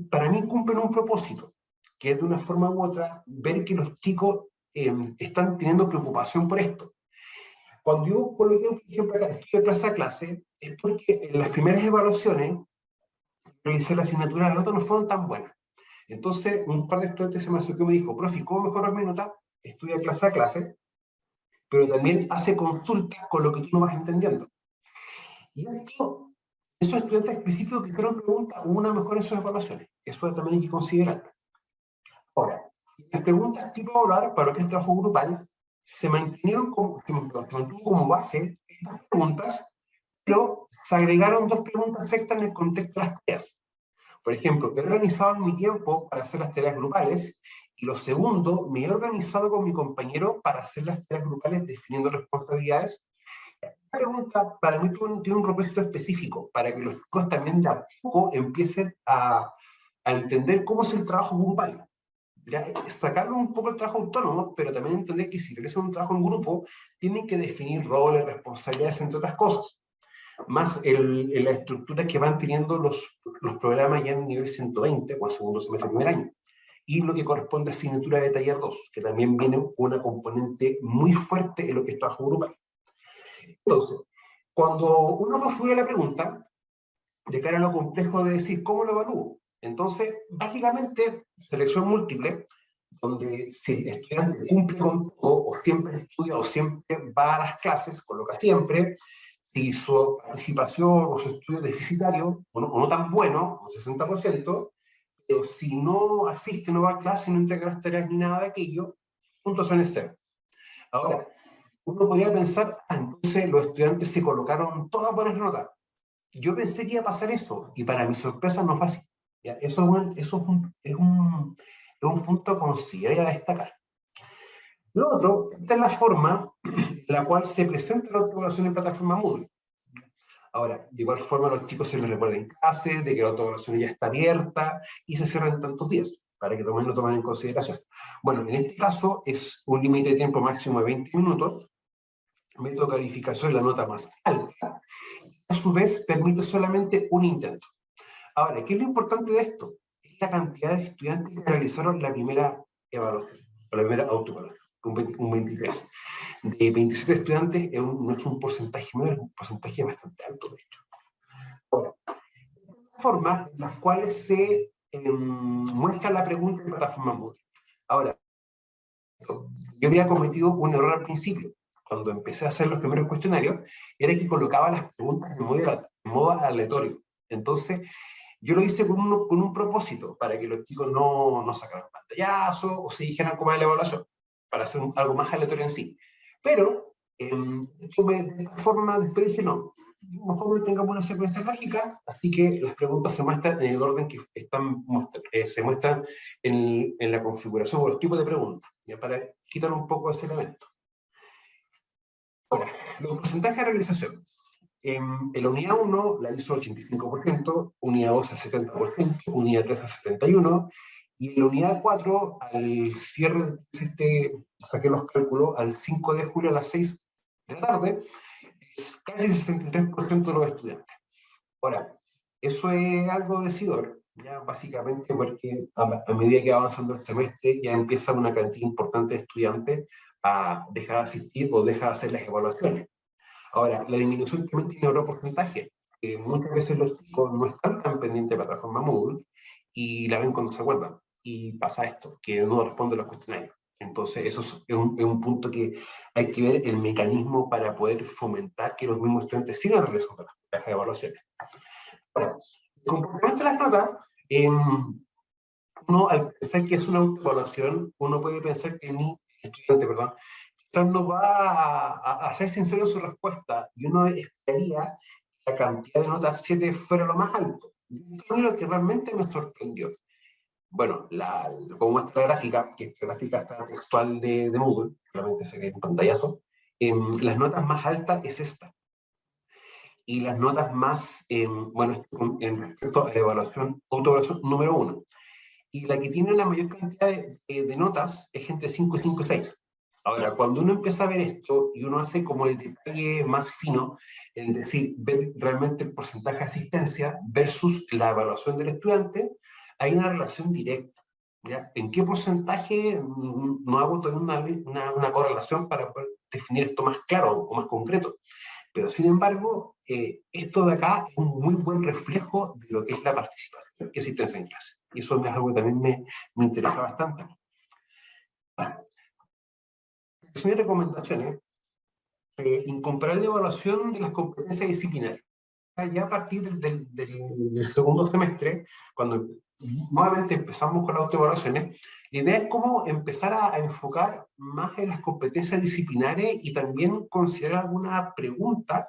para mí cumplen un propósito. que es de una forma u otra ver que los chicos están teniendo preocupación por esto. Cuando yo coloqué, por ejemplo, acá, estudio de clase a clase, es porque en las primeras evaluaciones, revisé la asignatura, las notas no fueron tan buenas. Entonces, un par de estudiantes se me acercó y me dijo, profe, ¿cómo mejorar mi nota? Estudia clase a clase, pero también hace consultas con lo que tú no vas entendiendo. Y esto, esos estudiantes específicos que hicieron preguntas, hubo una mejora en sus evaluaciones. Eso también hay que considerar. Ahora, las preguntas tipo hablar, para lo que es trabajo grupal, se mantuvo como base estas preguntas, pero se agregaron 2 preguntas extras en el contexto de las tareas. Por ejemplo, he organizado mi tiempo para hacer las tareas grupales, y lo segundo, me he organizado con mi compañero para hacer las tareas grupales definiendo responsabilidades. Esta pregunta para mí tiene un propósito específico, para que los chicos también de a poco empiecen a entender cómo es el trabajo grupal. Sacarlo un poco el trabajo autónomo, pero también entender que si realizan un trabajo en grupo, tienen que definir roles, responsabilidades, entre otras cosas. Más en las estructuras que van teniendo los programas ya en nivel 120, o el segundo semestre del primer año. Y lo que corresponde a asignatura de taller 2, que también viene con una componente muy fuerte en lo que es trabajo grupal. Entonces, cuando uno configura la pregunta, de cara a lo complejo de decir cómo lo evalúo, entonces, básicamente, selección múltiple, donde si el estudiante cumple con todo, o siempre estudia, o siempre va a las clases, coloca siempre, si su participación o su estudio es deficitario, o no tan bueno, un 60%, pero si no asiste, no va a clase, no entrega las tareas ni nada de aquello, puntos son cero. Ahora, uno podría pensar, entonces los estudiantes se colocaron todas buenas notas. Yo pensé que iba a pasar eso, y para mi sorpresa no fue así. ¿Ya? Eso es un punto a considerar y a destacar. Lo otro, esta es la forma en la cual se presenta la autoevaluación en plataforma Moodle. Ahora, de igual forma a los chicos se les recuerda en clase de que la autoevaluación ya está abierta y se cierra en tantos días, para que lo tomen en consideración. Bueno, en este caso es un límite de tiempo máximo de 20 minutos, método de calificación es la nota más alta, a su vez permite solamente un intento. Ahora, ¿qué es lo importante de esto? Es la cantidad de estudiantes que realizaron la primera evaluación, o la primera autoevaluación, un 23. De 27 estudiantes no es un porcentaje menor, es un porcentaje bastante alto, de hecho. Ahora, formas en las cuales se muestra la pregunta en plataforma Moodle. Ahora, yo había cometido un error al principio. Cuando empecé a hacer los primeros cuestionarios, era que colocaba las preguntas en modo aleatorio. Entonces, yo lo hice con un propósito, para que los chicos no sacaran pantallazo o se dijeran cómo era la evaluación, para hacer algo más aleatorio en sí. Pero, de esta forma, después dije, no, mejor no tengamos una secuencia lógica, así que las preguntas se muestran en el orden que se muestran en la configuración o los tipos de preguntas, ya para quitar un poco ese elemento. Ahora, los porcentajes de realización. En la unidad 1 la hizo al 85%, unidad 2 al 70%, unidad 3 al 71%, y en la unidad 4, al cierre, saqué los cálculos, al 5 de julio a las 6 de la tarde, es casi el 63% de los estudiantes. Ahora, eso es algo decidor, ya básicamente porque a medida que va avanzando el semestre ya empieza una cantidad importante de estudiantes a dejar de asistir o dejar de hacer las evaluaciones. Ahora, la disminución también tiene otro porcentaje, que muchas veces los chicos no están tan pendientes de la plataforma Moodle y la ven cuando se acuerdan. Y pasa esto, que no responde a los cuestionarios. Entonces, eso es un punto que hay que ver el mecanismo para poder fomentar que los mismos estudiantes sigan realizando las evaluaciones. Ahora, el comportamiento de las notas, uno al pensar que es una autoevaluación, uno puede pensar que mi estudiante, quizás no va a ser sincero en su respuesta, y uno esperaría que la cantidad de notas 7 fuera lo más alto. Y esto es lo que realmente me sorprendió. Bueno, como muestra la gráfica, que esta gráfica está textual de Moodle, realmente se ve en pantallazo, las notas más altas es esta. Y las notas más, en respecto a la autoevaluación número 1. Y la que tiene la mayor cantidad de notas es entre 5 y 5 y 6. Ahora, cuando uno empieza a ver esto y uno hace como el detalle más fino, es decir, ver realmente el porcentaje de asistencia versus la evaluación del estudiante, hay una relación directa. ¿ya? ¿En qué porcentaje? No hago todavía una correlación para poder definir esto más claro o más concreto. Pero sin embargo, esto de acá es un muy buen reflejo de lo que es la participación que existe en clase. Y eso es algo que también me interesa bastante. Bueno, mis recomendaciones, incorporar la evaluación de las competencias disciplinarias. Ya a partir del segundo semestre, cuando nuevamente empezamos con las autoevaluaciones, la idea es cómo empezar a enfocar más en las competencias disciplinares y también considerar alguna pregunta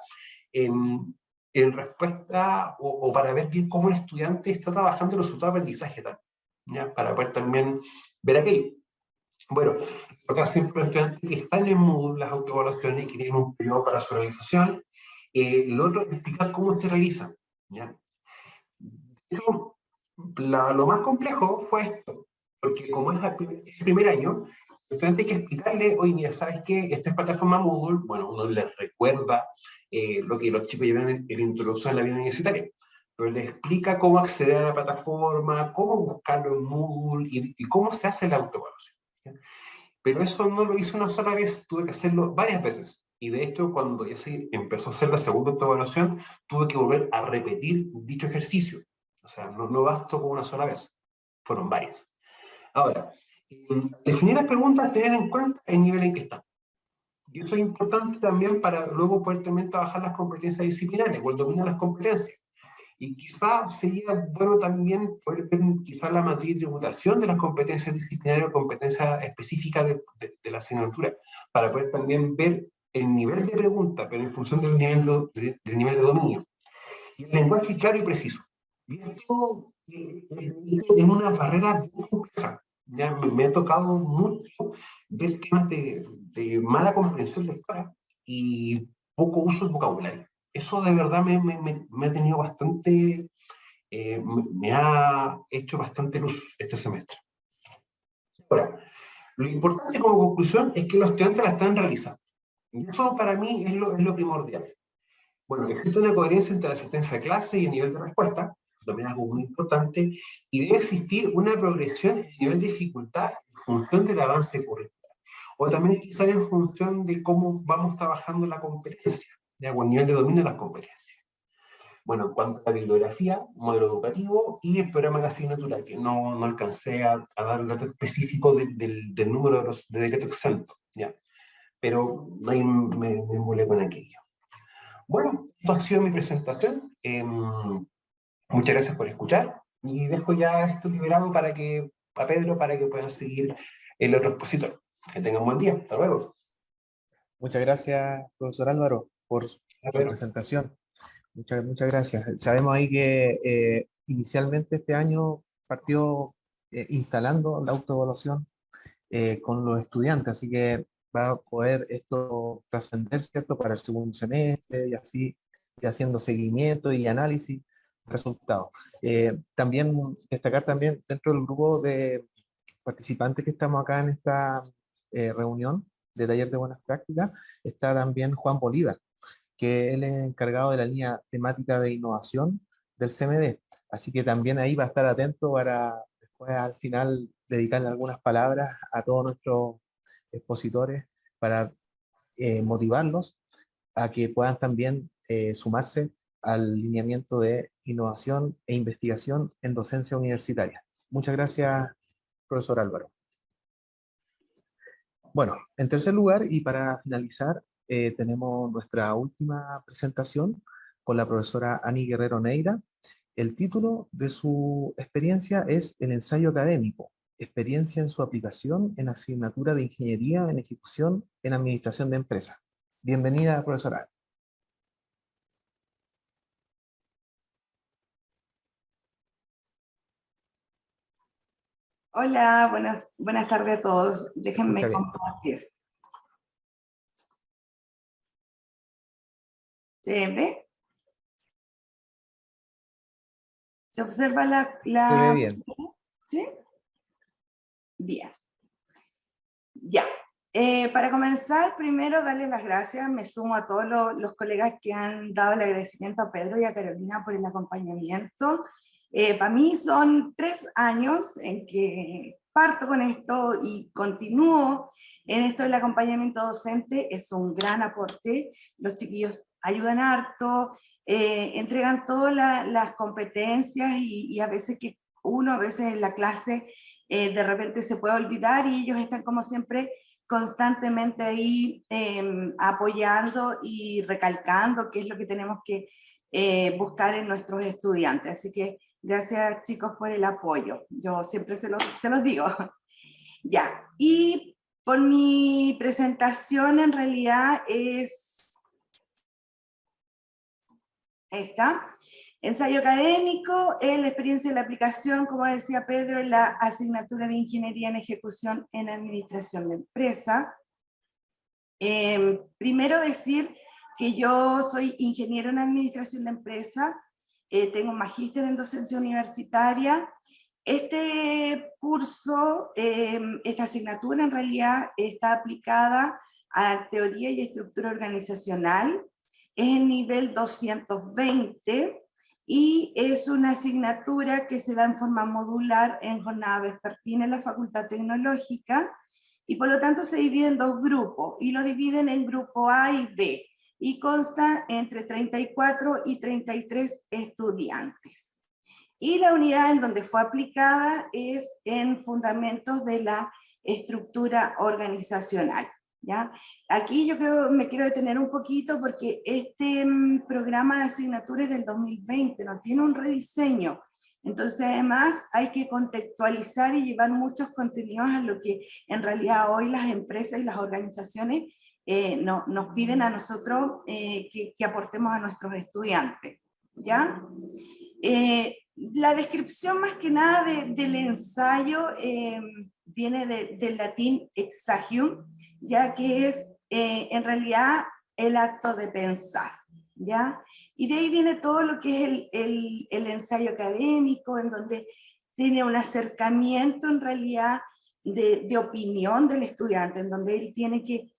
en respuesta o para ver bien cómo el estudiante está trabajando en los resultados de aprendizaje también, ¿ya? Para poder también ver aquello. Bueno, acá siempre los estudiantes que están en Moodle, las autoevaluaciones, que tienen un periodo para su realización. Lo otro es explicar cómo se realizan, ¿ya? Pero, lo más complejo fue esto, porque como es el primer año, el estudiante hay que explicarle, oye, mira, ¿sabes qué? Esta es plataforma Moodle. Bueno, uno les recuerda lo que los chicos llevan en la introducción a la vida universitaria, pero les explica cómo acceder a la plataforma, cómo buscarlo en Moodle y cómo se hace la autoevaluación, ¿ya? Pero eso no lo hice una sola vez, tuve que hacerlo varias veces. Y de hecho, cuando ya se empezó a hacer la segunda autoevaluación, tuve que volver a repetir dicho ejercicio. O sea, no bastó con una sola vez, fueron varias. Ahora, definir las preguntas, tener en cuenta el nivel en que están. Y eso es importante también para luego poder también trabajar las competencias disciplinarias, o el dominio de las competencias. Y quizá sería bueno también poder ver quizá la materia de tributación de las competencias disciplinarias o competencias específicas de la asignatura, para poder también ver el nivel de pregunta, pero en función del nivel de dominio. Y el lenguaje claro y preciso. Y esto es una barrera muy compleja. Ya me ha tocado mucho ver temas de mala comprensión lectora y poco uso del vocabulario. Eso de verdad me ha tenido bastante, me ha hecho bastante luz este semestre. Ahora, lo importante como conclusión es que los estudiantes la están realizando. Y eso para mí es lo primordial. Bueno, existe una coherencia entre la asistencia a clase y el nivel de respuesta, también es algo muy importante, y debe existir una progresión en el nivel de dificultad en función del avance curricular, o también quizás en función de cómo vamos trabajando la competencia, ¿ya? O el nivel de dominio de las competencias. Bueno, en cuanto a la bibliografía, modelo educativo y el programa de la asignatura, que no alcancé a dar el dato específico del número de decretos exentos, ¿ya? Pero ahí me molé con aquello. Bueno, esto ha sido mi presentación. Muchas gracias por escuchar y dejo ya esto liberado a Pedro para que puedan seguir el otro expositor. Que tengan un buen día. Hasta luego. Muchas gracias, profesor Álvaro, por su presentación. Muchas gracias. Sabemos ahí que inicialmente este año partió instalando la autoevaluación con los estudiantes, así que va a poder esto trascender, ¿cierto?, para el segundo semestre y así, y haciendo seguimiento y análisis de resultados. También destacar también dentro del grupo de participantes que estamos acá en esta reunión de taller de buenas prácticas, está también Juan Bolívar, que él es encargado de la línea temática de innovación del CMD. Así que también ahí va a estar atento para después al final dedicarle algunas palabras a todos nuestros expositores para motivarlos a que puedan también sumarse al lineamiento de innovación e investigación en docencia universitaria. Muchas gracias, profesor Álvaro. Bueno, en tercer lugar, y para finalizar, tenemos nuestra última presentación con la profesora Ani Guerrero Neira. El título de su experiencia es El ensayo académico, experiencia en su aplicación en asignatura de Ingeniería en Ejecución en Administración de Empresas. Bienvenida, profesora. Hola, buenas tardes a todos. Déjenme compartir. ¿Se ve? ¿Se observa Se ve bien. ¿Sí? Bien. Ya. Para comenzar, primero darles las gracias. Me sumo a todos los colegas que han dado el agradecimiento a Pedro y a Carolina por el acompañamiento. Para mí son 3 años en que parto con esto y continúo en esto del acompañamiento docente, es un gran aporte. Los chiquillos ayudan harto, entregan todas las competencias y a veces que uno, a veces en la clase, de repente se puede olvidar y ellos están como siempre constantemente ahí apoyando y recalcando qué es lo que tenemos que buscar en nuestros estudiantes. Así que gracias chicos por el apoyo, yo siempre se los digo. Ya, y por mi presentación en realidad es esta. Ensayo académico, la experiencia de la aplicación, como decía Pedro, en la asignatura de Ingeniería en Ejecución en Administración de Empresa. Primero decir que yo soy ingeniero en Administración de Empresa, tengo un magíster en docencia universitaria. Este curso, esta asignatura en realidad está aplicada a teoría y estructura organizacional, es el nivel 220, y es una asignatura que se da en forma modular en jornada vespertina en la Facultad Tecnológica, y por lo tanto se divide en dos grupos, y lo dividen en grupo A y B, y consta entre 34 y 33 estudiantes. Y la unidad en donde fue aplicada es en fundamentos de la estructura organizacional. ¿Ya? Aquí yo creo, me quiero detener un poquito porque este programa de asignaturas es del 2020, no tiene un rediseño. Entonces además hay que contextualizar y llevar muchos contenidos a lo que en realidad hoy las empresas y las organizaciones nos piden a nosotros que aportemos a nuestros estudiantes. ¿Ya? La descripción más que nada del ensayo viene del latín exagium, ya que es en realidad el acto de pensar, ¿ya? Y de ahí viene todo lo que es el ensayo académico, en donde tiene un acercamiento en realidad de opinión del estudiante, en donde él tiene que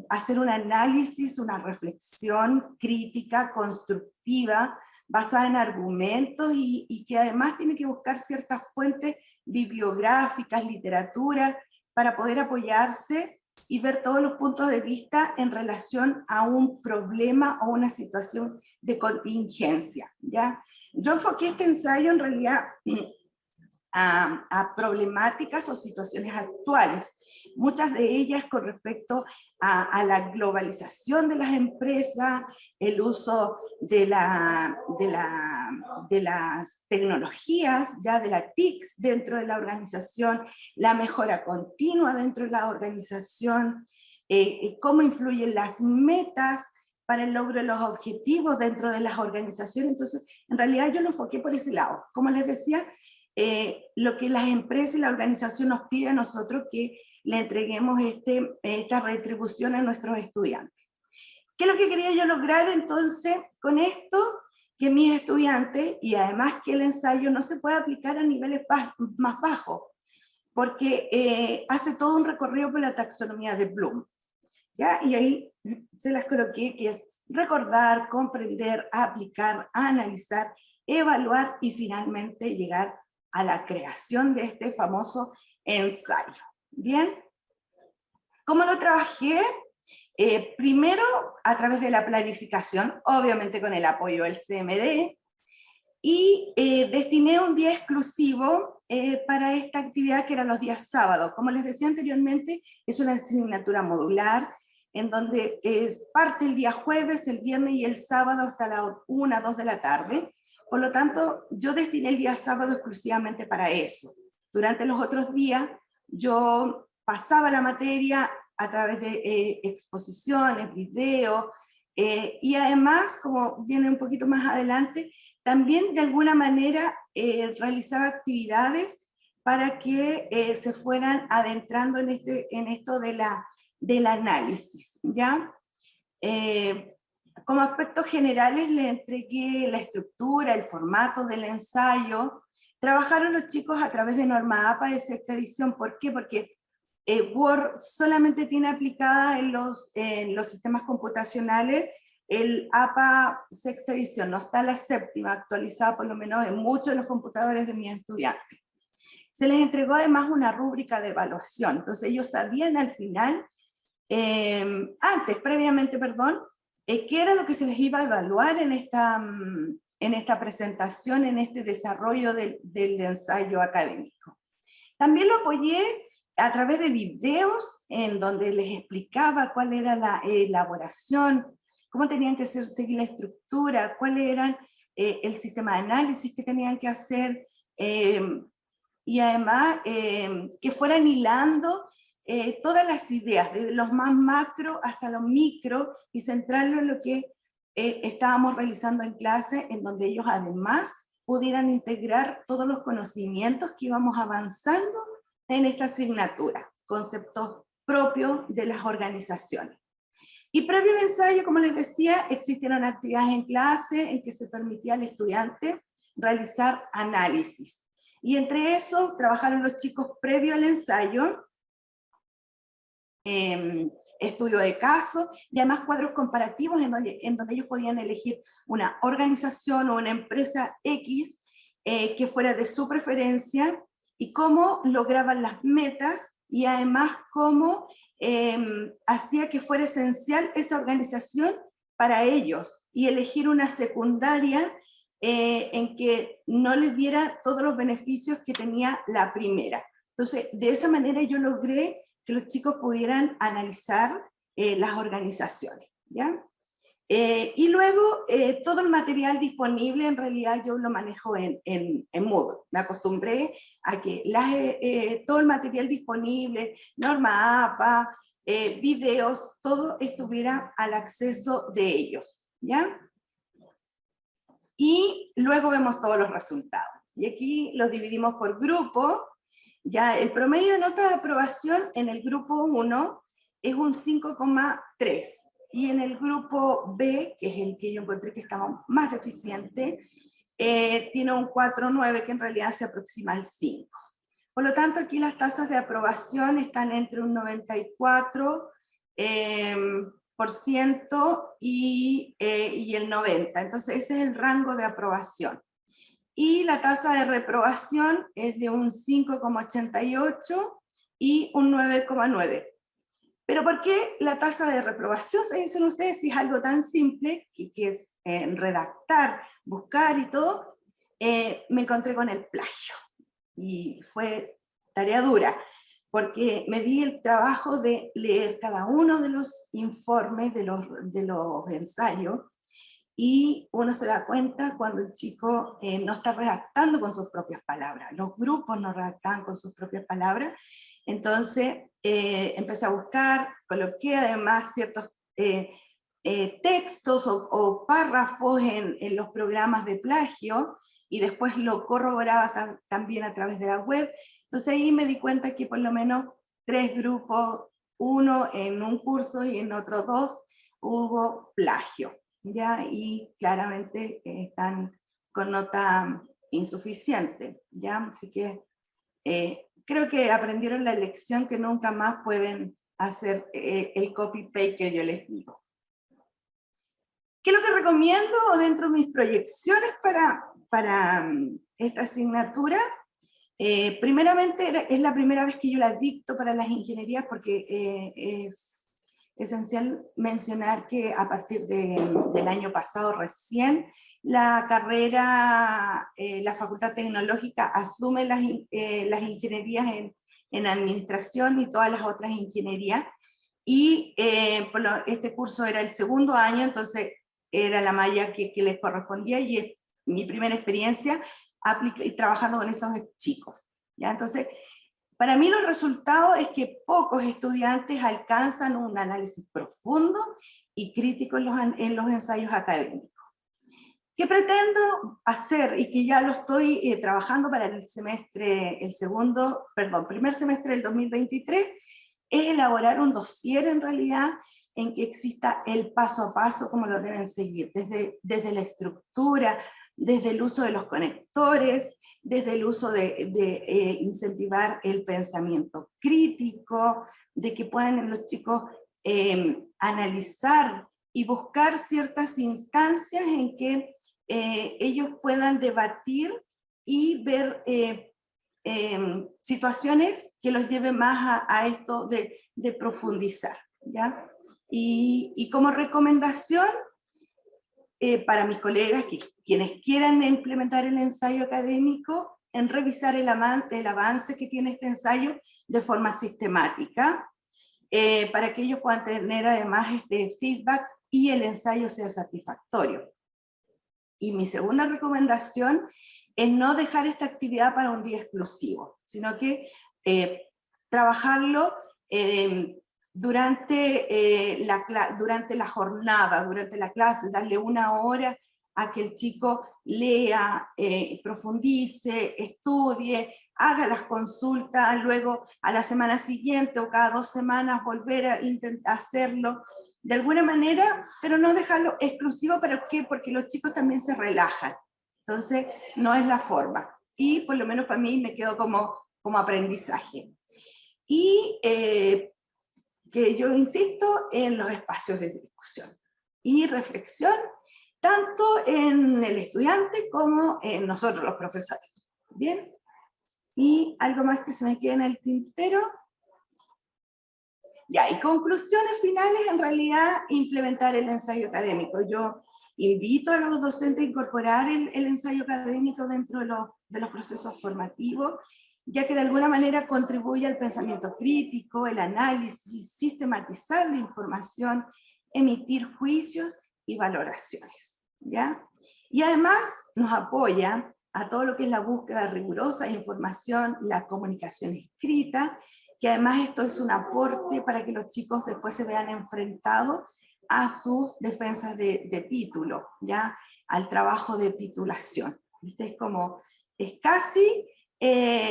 hacer un análisis, una reflexión crítica, constructiva, basada en argumentos y que además tiene que buscar ciertas fuentes bibliográficas, literatura, para poder apoyarse y ver todos los puntos de vista en relación a un problema o una situación de contingencia, ¿ya? Yo enfoqué este ensayo en realidad a problemáticas o situaciones actuales, muchas de ellas con respecto a la globalización de las empresas, el uso de las tecnologías, ya de las TICs dentro de la organización, la mejora continua dentro de la organización, cómo influyen las metas para el logro de los objetivos dentro de las organizaciones. Entonces, en realidad yo lo enfoqué por ese lado. Como les decía, lo que las empresas y la organización nos pide a nosotros que le entreguemos esta retribución a nuestros estudiantes. ¿Qué es lo que quería yo lograr entonces con esto? Que mis estudiantes, y además que el ensayo no se puede aplicar a niveles más bajos, porque hace todo un recorrido por la taxonomía de Bloom, ¿ya? Y ahí se las coloqué, que es recordar, comprender, aplicar, analizar, evaluar y finalmente llegar a la creación de este famoso ensayo. ¿Bien? ¿Cómo lo trabajé? Primero, a través de la planificación, obviamente con el apoyo del CMD, y destiné un día exclusivo para esta actividad que eran los días sábados. Como les decía anteriormente, es una asignatura modular, en donde parte el día jueves, el viernes y el sábado hasta las 1, 2 de la tarde. Por lo tanto, yo destiné el día sábado exclusivamente para eso. Durante los otros días, yo pasaba la materia a través de exposiciones, videos, y además, como viene un poquito más adelante, también de alguna manera realizaba actividades para que se fueran adentrando en esto del análisis, ¿ya? Como aspectos generales le entregué la estructura, el formato del ensayo. Trabajaron los chicos a través de norma APA de sexta edición. ¿Por qué? Porque Word solamente tiene aplicada en los sistemas computacionales el APA sexta edición, no está la séptima actualizada por lo menos en muchos de los computadores de mis estudiantes. se les entregó además una rúbrica de evaluación. Entonces ellos sabían al final, previamente, qué era lo que se les iba a evaluar en esta presentación, en este desarrollo del ensayo académico. También lo apoyé a través de videos en donde les explicaba cuál era la elaboración, cómo tenían que seguir la estructura, cuál era el sistema de análisis que tenían que hacer, y además que fueran hilando todas las ideas, desde los más macro hasta los micro, y centrarlo en lo que estábamos realizando en clase, en donde ellos además pudieran integrar todos los conocimientos que íbamos avanzando en esta asignatura, conceptos propios de las organizaciones. Y previo al ensayo, como les decía, existieron actividades en clase en que se permitía al estudiante realizar análisis. Y entre eso trabajaron los chicos previo al ensayo, estudio de caso, y además cuadros comparativos en donde ellos podían elegir una organización o una empresa X que fuera de su preferencia, y cómo lograban las metas, y además cómo hacía que fuera esencial esa organización para ellos, y elegir una secundaria en que no les diera todos los beneficios que tenía la primera. Entonces, de esa manera yo logré que los chicos pudieran analizar las organizaciones, ¿ya? Y luego, todo el material disponible, en realidad yo lo manejo en Moodle. Me acostumbré a que todo el material disponible, norma APA, videos, todo estuviera al acceso de ellos, ¿ya? Y luego vemos todos los resultados. Y aquí los dividimos por grupo. Ya el promedio de notas de aprobación en el grupo 1 es un 5,3. Y en el grupo B, que es el que yo encontré que estaba más deficiente, tiene un 4,9, que en realidad se aproxima al 5. Por lo tanto, aquí las tasas de aprobación están entre un 94% y el 90%. Entonces ese es el rango de aprobación. Y la tasa de reprobación es de un 5,88 y un 9,9. Pero ¿por qué la tasa de reprobación, se dicen ustedes, si es algo tan simple, que es redactar, buscar y todo? Me encontré con el plagio, y fue tarea dura, porque me di el trabajo de leer cada uno de los informes, de los ensayos, y uno se da cuenta cuando el chico no está redactando con sus propias palabras, los grupos no redactaban con sus propias palabras. Entonces empecé a buscar, coloqué además ciertos textos o párrafos en los programas de plagio, y después lo corroboraba también a través de la web. Entonces ahí me di cuenta que por lo menos 3 grupos, uno en un curso y en otros 2, hubo plagio, ¿ya? Y claramente están con nota insuficiente, ¿ya? Así que creo que aprendieron la lección, que nunca más pueden hacer el copy-paste que yo les digo. ¿Qué es lo que recomiendo dentro de mis proyecciones para esta asignatura? Primeramente, es la primera vez que yo la dicto para las ingenierías, porque es esencial mencionar que a partir del año pasado recién, la carrera, la Facultad Tecnológica asume las ingenierías en administración y todas las otras ingenierías, y este curso era el segundo año, entonces era la malla que les correspondía, y es mi primera experiencia trabajando con estos chicos, ¿ya? Entonces, para mí los resultados es que pocos estudiantes alcanzan un análisis profundo y crítico en los ensayos académicos. ¿Qué pretendo hacer? Y que ya lo estoy trabajando para el primer semestre del 2023, es elaborar un dossier en realidad en que exista el paso a paso como lo deben seguir, desde la estructura, desde el uso de los conectores, desde el uso de incentivar el pensamiento crítico, de que puedan los chicos analizar y buscar ciertas instancias en que ellos puedan debatir y ver situaciones que los lleven más a esto de profundizar, ¿ya? Y como recomendación, para mis colegas, quienes quieran implementar el ensayo académico, en revisar el avance que tiene este ensayo de forma sistemática, para que ellos puedan tener además este feedback y el ensayo sea satisfactorio. Y mi segunda recomendación es no dejar esta actividad para un día exclusivo, sino que trabajarlo durante la jornada, durante la clase, darle una hora a que el chico lea, profundice, estudie, haga las consultas, luego a la semana siguiente o cada 2 semanas volver a intentar hacerlo de alguna manera, pero no dejarlo exclusivo. ¿Para qué? Porque los chicos también se relajan. Entonces, no es la forma. Y por lo menos para mí me quedó como aprendizaje. Y que yo insisto en los espacios de discusión y reflexión, tanto en el estudiante como en nosotros los profesores. ¿Bien? Y algo más que se me quede en el tintero. Ya, y conclusiones finales, en realidad, implementar el ensayo académico. Yo invito a los docentes a incorporar el ensayo académico dentro de los procesos formativos, ya que de alguna manera contribuye al pensamiento crítico, el análisis, sistematizar la información, emitir juicios y valoraciones, ¿ya? Y además nos apoya a todo lo que es la búsqueda rigurosa de información, la comunicación escrita, que además esto es un aporte para que los chicos después se vean enfrentados a sus defensas de título, ¿ya? Al trabajo de titulación. ¿Viste? Es casi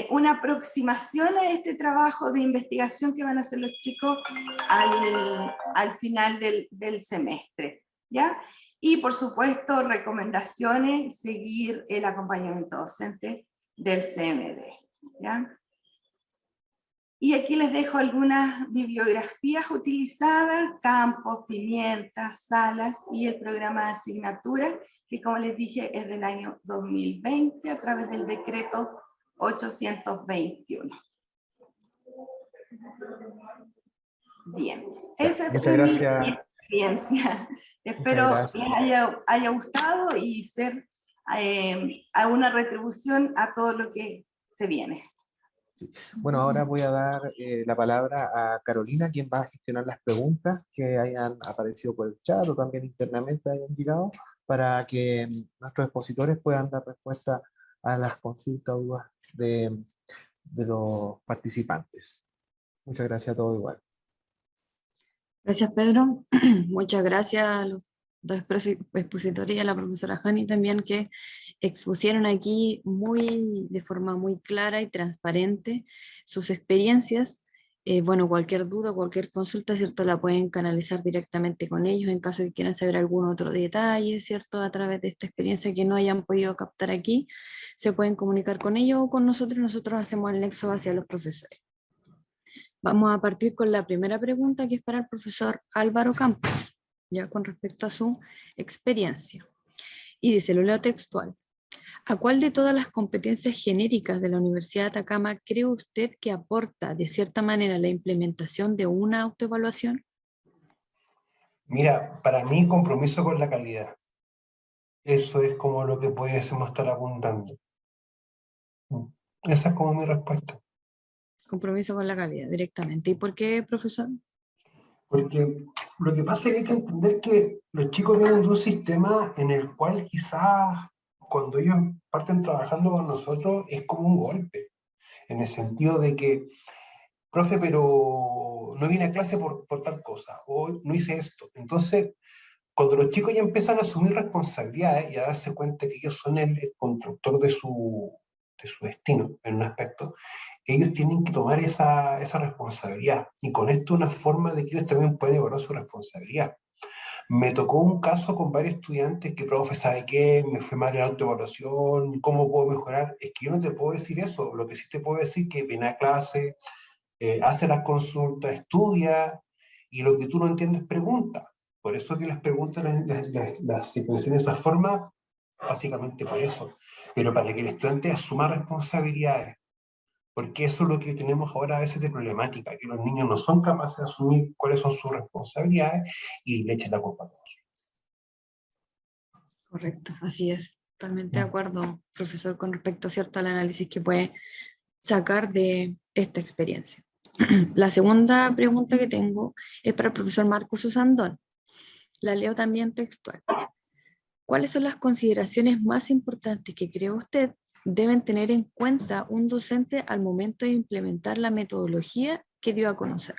una aproximación a este trabajo de investigación que van a hacer los chicos al final del semestre, ¿ya? Y por supuesto, recomendaciones, seguir el acompañamiento docente del CMD, ¿ya? Y aquí les dejo algunas bibliografías utilizadas: Campos, Pimienta, Salas y el programa de asignatura, que como les dije es del año 2020 a través del decreto 821. Bien, esa es mi experiencia. Espero les haya gustado y ser a una retribución a todo lo que se viene. Sí. Bueno, ahora voy a dar la palabra a Carolina, quien va a gestionar las preguntas que hayan aparecido por el chat o también internamente hayan llegado, para que nuestros expositores puedan dar respuesta a las consultas o dudas de los participantes. Muchas gracias a todos igual. Gracias, Pedro. Muchas gracias a los dos expositores y a la profesora Jani también, que expusieron aquí de forma muy clara y transparente sus experiencias. Bueno, cualquier duda, cualquier consulta, ¿cierto?, la pueden canalizar directamente con ellos en caso de que quieran saber algún otro detalle, ¿cierto?, a través de esta experiencia que no hayan podido captar aquí, se pueden comunicar con ellos o con nosotros. Nosotros hacemos el nexo hacia los profesores. Vamos a partir con la primera pregunta, que es para el profesor Álvaro Campos, ya con respecto a su experiencia. Y dice, lo leo textual: ¿a cuál de todas las competencias genéricas de la Universidad de Atacama cree usted que aporta de cierta manera la implementación de una autoevaluación? Mira, para mí, compromiso con la calidad. Eso es como lo que pudiésemos estar apuntando. Esa es como mi respuesta. Compromiso con la calidad, directamente. ¿Y por qué, profesor? Porque lo que pasa es que hay que entender que los chicos vienen de un sistema en el cual quizás cuando ellos parten trabajando con nosotros es como un golpe, en el sentido de que, profe, pero no vine a clase por tal cosa, o no hice esto. Entonces, cuando los chicos ya empiezan a asumir responsabilidades y a darse cuenta que ellos son el constructor de su destino en un aspecto, ellos tienen que tomar esa responsabilidad. Y con esto una forma de que ellos también pueden evaluar su responsabilidad. Me tocó un caso con varios estudiantes que, profe, ¿sabe qué? Me fue mal en la autoevaluación, ¿cómo puedo mejorar? Es que yo no te puedo decir eso. Lo que sí te puedo decir es que viene a clase, hace las consultas, estudia, y lo que tú no entiendes, pregunta. Por eso que las preguntas las secuencian de esa forma, básicamente por eso. Pero para que el estudiante asuma responsabilidades, porque eso es lo que tenemos ahora a veces de problemática, que los niños no son capaces de asumir cuáles son sus responsabilidades y le echan la culpa a todos. Correcto, así es. Totalmente de acuerdo, profesor, con respecto, ¿cierto?, al análisis que puede sacar de esta experiencia. La segunda pregunta que tengo es para el profesor Marcos Usandón. La leo también textual. ¿Cuáles son las consideraciones más importantes que cree usted deben tener en cuenta un docente al momento de implementar la metodología que dio a conocer?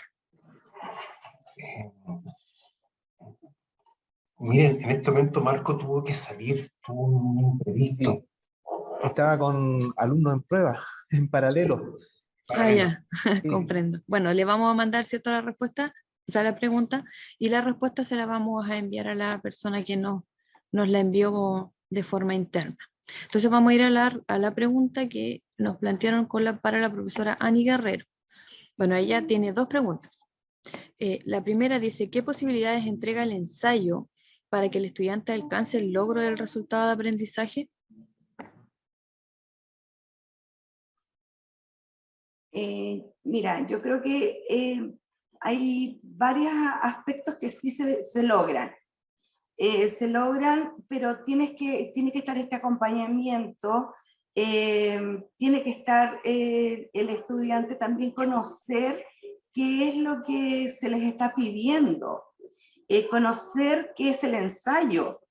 Miren, en este momento Marco tuvo que salir, tuvo un imprevisto. Sí. Estaba con alumnos en prueba, en paralelo. Ya, Sí. comprendo. Bueno, le vamos a mandar, ¿cierto?, la respuesta, o sea, la pregunta, y la respuesta se la vamos a enviar a la persona que nos la envió de forma interna. Entonces vamos a ir a la pregunta que nos plantearon para la profesora Ani Guerrero. Bueno, ella tiene dos preguntas. La primera dice, ¿qué posibilidades entrega el ensayo para que el estudiante alcance el logro del resultado de aprendizaje? Mira, yo creo que hay varios aspectos que sí se logran. Se logran, pero tiene que estar este acompañamiento, tiene que estar el estudiante también conocer qué es lo que se les está pidiendo, conocer qué es el ensayo,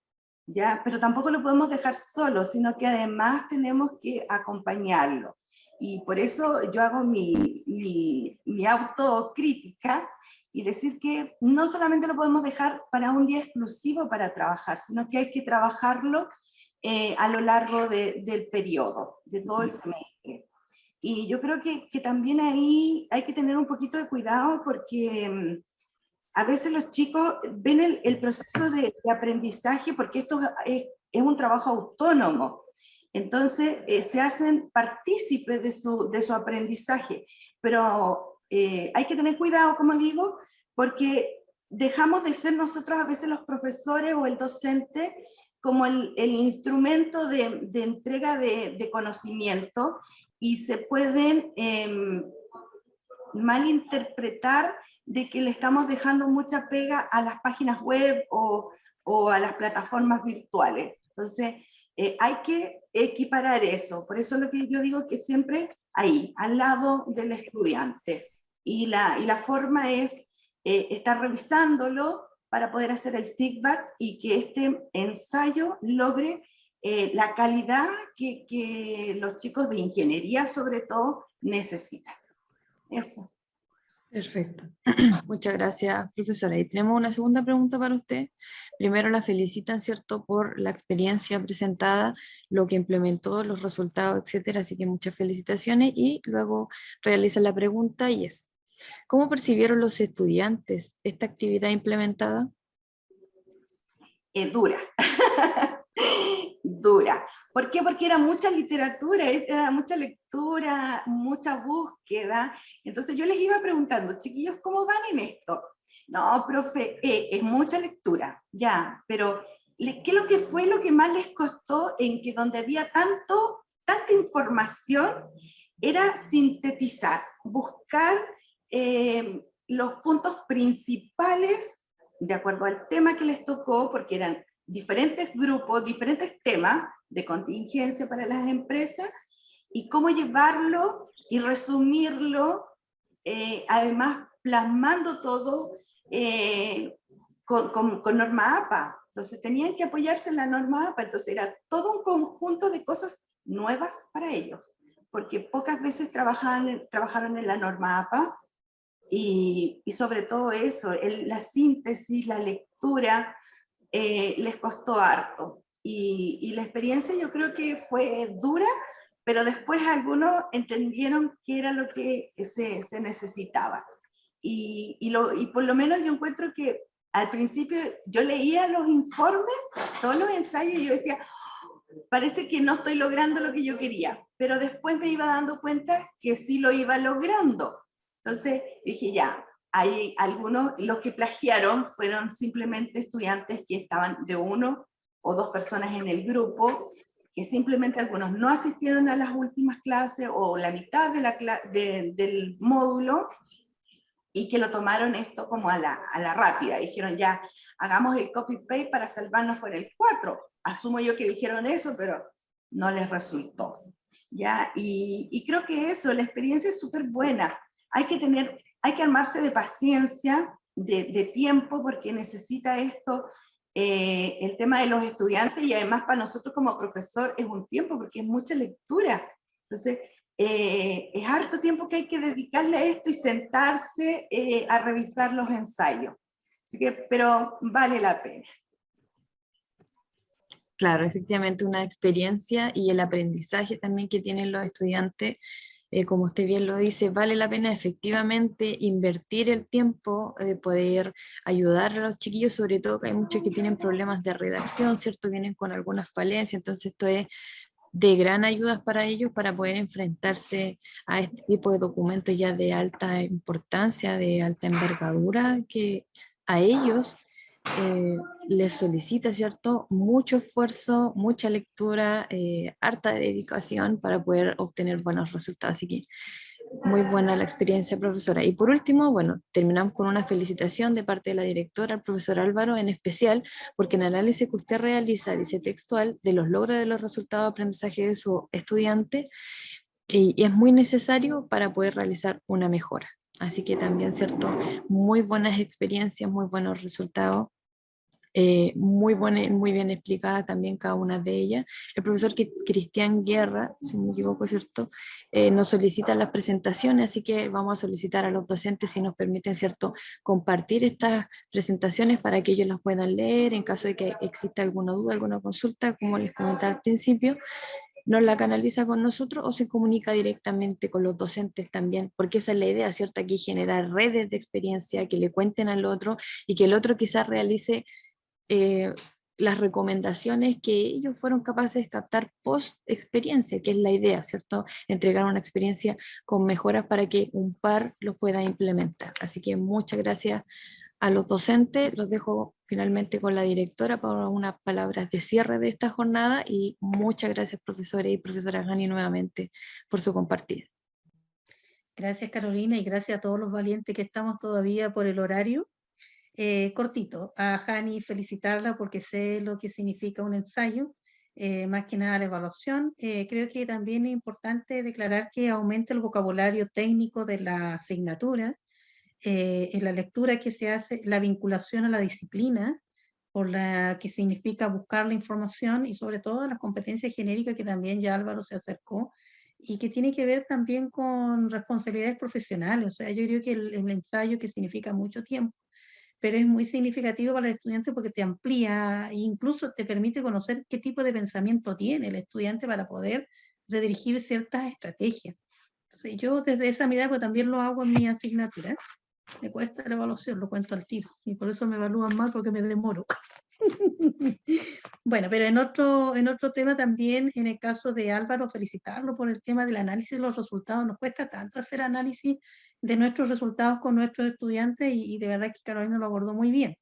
¿ya? Pero tampoco lo podemos dejar solo, sino que además tenemos que acompañarlo. Y por eso yo hago mi autocrítica y decir que no solamente lo podemos dejar para un día exclusivo para trabajar, sino que hay que trabajarlo a lo largo del periodo, de todo el semestre. Y yo creo que también ahí hay que tener un poquito de cuidado porque a veces los chicos ven el proceso de aprendizaje, porque esto es un trabajo autónomo. Entonces se hacen partícipes de su aprendizaje, pero hay que tener cuidado, como digo, porque dejamos de ser nosotros a veces los profesores o el docente como el instrumento de entrega de conocimiento, y se pueden malinterpretar de que le estamos dejando mucha pega a las páginas web o a las plataformas virtuales. Entonces, hay que equiparar eso. Por eso lo que yo digo que siempre ahí, al lado del estudiante. Y la forma es estar revisándolo para poder hacer el feedback y que este ensayo logre la calidad que los chicos de ingeniería, sobre todo, necesitan. Eso. Perfecto. Muchas gracias, profesora. Y tenemos una segunda pregunta para usted. Primero la felicitan, ¿cierto?, por la experiencia presentada, lo que implementó, los resultados, etcétera. Así que muchas felicitaciones. Y luego realizan la pregunta y es, ¿cómo percibieron los estudiantes esta actividad implementada? Dura. Dura. ¿Por qué? Porque era mucha literatura, era mucha lectura, mucha búsqueda. Entonces yo les iba preguntando, chiquillos, ¿cómo van en esto? No, profe, es mucha lectura, ya, pero ¿qué es lo que fue lo que más les costó en que donde había tanta información? Era sintetizar, buscar los puntos principales de acuerdo al tema que les tocó, porque eran diferentes grupos, diferentes temas de contingencia para las empresas, y cómo llevarlo y resumirlo, además plasmando todo con norma APA. Entonces tenían que apoyarse en la norma APA, entonces era todo un conjunto de cosas nuevas para ellos, porque pocas veces trabajaron en la norma APA, y sobre todo eso, la síntesis, la lectura, les costó harto. Y la experiencia yo creo que fue dura, pero después algunos entendieron qué era lo que se necesitaba. Y por lo menos yo encuentro que al principio yo leía los informes, todos los ensayos, y yo decía, parece que no estoy logrando lo que yo quería, pero después me iba dando cuenta que sí lo iba logrando. Entonces dije, ya, hay algunos, los que plagiaron fueron simplemente estudiantes que estaban de 1 o 2 personas en el grupo, que simplemente algunos no asistieron a las últimas clases o la mitad del módulo, y que lo tomaron esto como a la rápida. Dijeron ya, hagamos el copy-paste para salvarnos por el 4. Asumo yo que dijeron eso, pero no les resultó. ¿Ya? Y creo que eso, la experiencia es súper buena. Hay que armarse de paciencia, de tiempo, porque necesita esto el tema de los estudiantes, y además para nosotros como profesor es un tiempo, porque es mucha lectura. Entonces, es harto tiempo que hay que dedicarle a esto y sentarse a revisar los ensayos. Así que, pero vale la pena. Claro, efectivamente una experiencia y el aprendizaje también que tienen los estudiantes, como usted bien lo dice, vale la pena efectivamente invertir el tiempo de poder ayudar a los chiquillos, sobre todo que hay muchos que tienen problemas de redacción, ¿cierto? Vienen con algunas falencias, entonces esto es de gran ayuda para ellos para poder enfrentarse a este tipo de documentos ya de alta importancia, de alta envergadura, que a ellos les solicita, ¿cierto? Mucho esfuerzo, mucha lectura, harta dedicación para poder obtener buenos resultados. Así que muy buena la experiencia, profesora. Y por último, bueno, terminamos con una felicitación de parte de la directora, el profesor Álvaro, en especial, porque en el análisis que usted realiza, dice textual, de los logros de los resultados de aprendizaje de su estudiante, y es muy necesario para poder realizar una mejora. Así que también, ¿cierto? Muy buenas experiencias, muy buenos resultados. Muy buena, muy bien explicada también cada una de ellas. El profesor Cristian Guerra, si no me equivoco, ¿cierto? Nos solicita las presentaciones, así que vamos a solicitar a los docentes si nos permiten, ¿cierto?, compartir estas presentaciones para que ellos las puedan leer en caso de que exista alguna duda, alguna consulta, como les comentaba al principio. Nos la canaliza con nosotros o se comunica directamente con los docentes también, porque esa es la idea, ¿cierto? Aquí generar redes de experiencia que le cuenten al otro y que el otro quizás realice las recomendaciones que ellos fueron capaces de captar post experiencia, que es la idea, ¿cierto? Entregar una experiencia con mejoras para que un par los pueda implementar. Así que muchas gracias a los docentes. Los dejo finalmente con la directora para unas palabras de cierre de esta jornada y muchas gracias, profesores y profesora Gani, nuevamente por su compartida. Gracias, Carolina, y gracias a todos los valientes que estamos todavía por el horario. Cortito, a Jani felicitarla porque sé lo que significa un ensayo, más que nada la evaluación. Creo que también es importante declarar que aumenta el vocabulario técnico de la asignatura, en la lectura que se hace, la vinculación a la disciplina, por la que significa buscar la información y sobre todo las competencias genéricas que también ya Álvaro se acercó y que tiene que ver también con responsabilidades profesionales. O sea, yo creo que el ensayo, que significa mucho tiempo, pero es muy significativo para el estudiante porque te amplía e incluso te permite conocer qué tipo de pensamiento tiene el estudiante para poder redirigir ciertas estrategias. Entonces, yo desde esa mirada pues, también lo hago en mi asignatura. Me cuesta la evaluación, lo cuento al tiro, y por eso me evalúan mal porque me demoro. Bueno, pero en otro tema también, en el caso de Álvaro, felicitarlo por el tema del análisis de los resultados. Nos cuesta tanto hacer análisis de nuestros resultados con nuestros estudiantes y de verdad que Carolina lo abordó muy bien.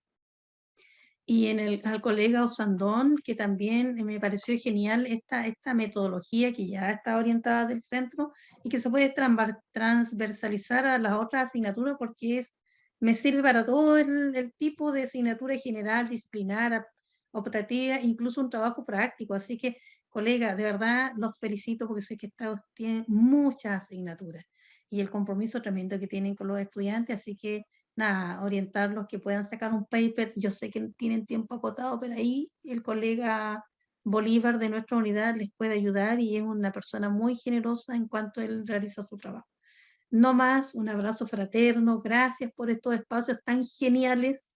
Y al colega Osandón, que también me pareció genial esta metodología que ya está orientada del centro y que se puede transversalizar a las otras asignaturas porque me sirve para todo el tipo de asignatura general, disciplinar, optativa, incluso un trabajo práctico. Así que, colega, de verdad los felicito porque sé que tienen muchas asignaturas y el compromiso tremendo que tienen con los estudiantes, así que nada, orientarlos que puedan sacar un paper. Yo sé que tienen tiempo acotado, pero ahí el colega Bolívar de nuestra unidad les puede ayudar y es una persona muy generosa en cuanto él realiza su trabajo. No más, un abrazo fraterno, gracias por estos espacios tan geniales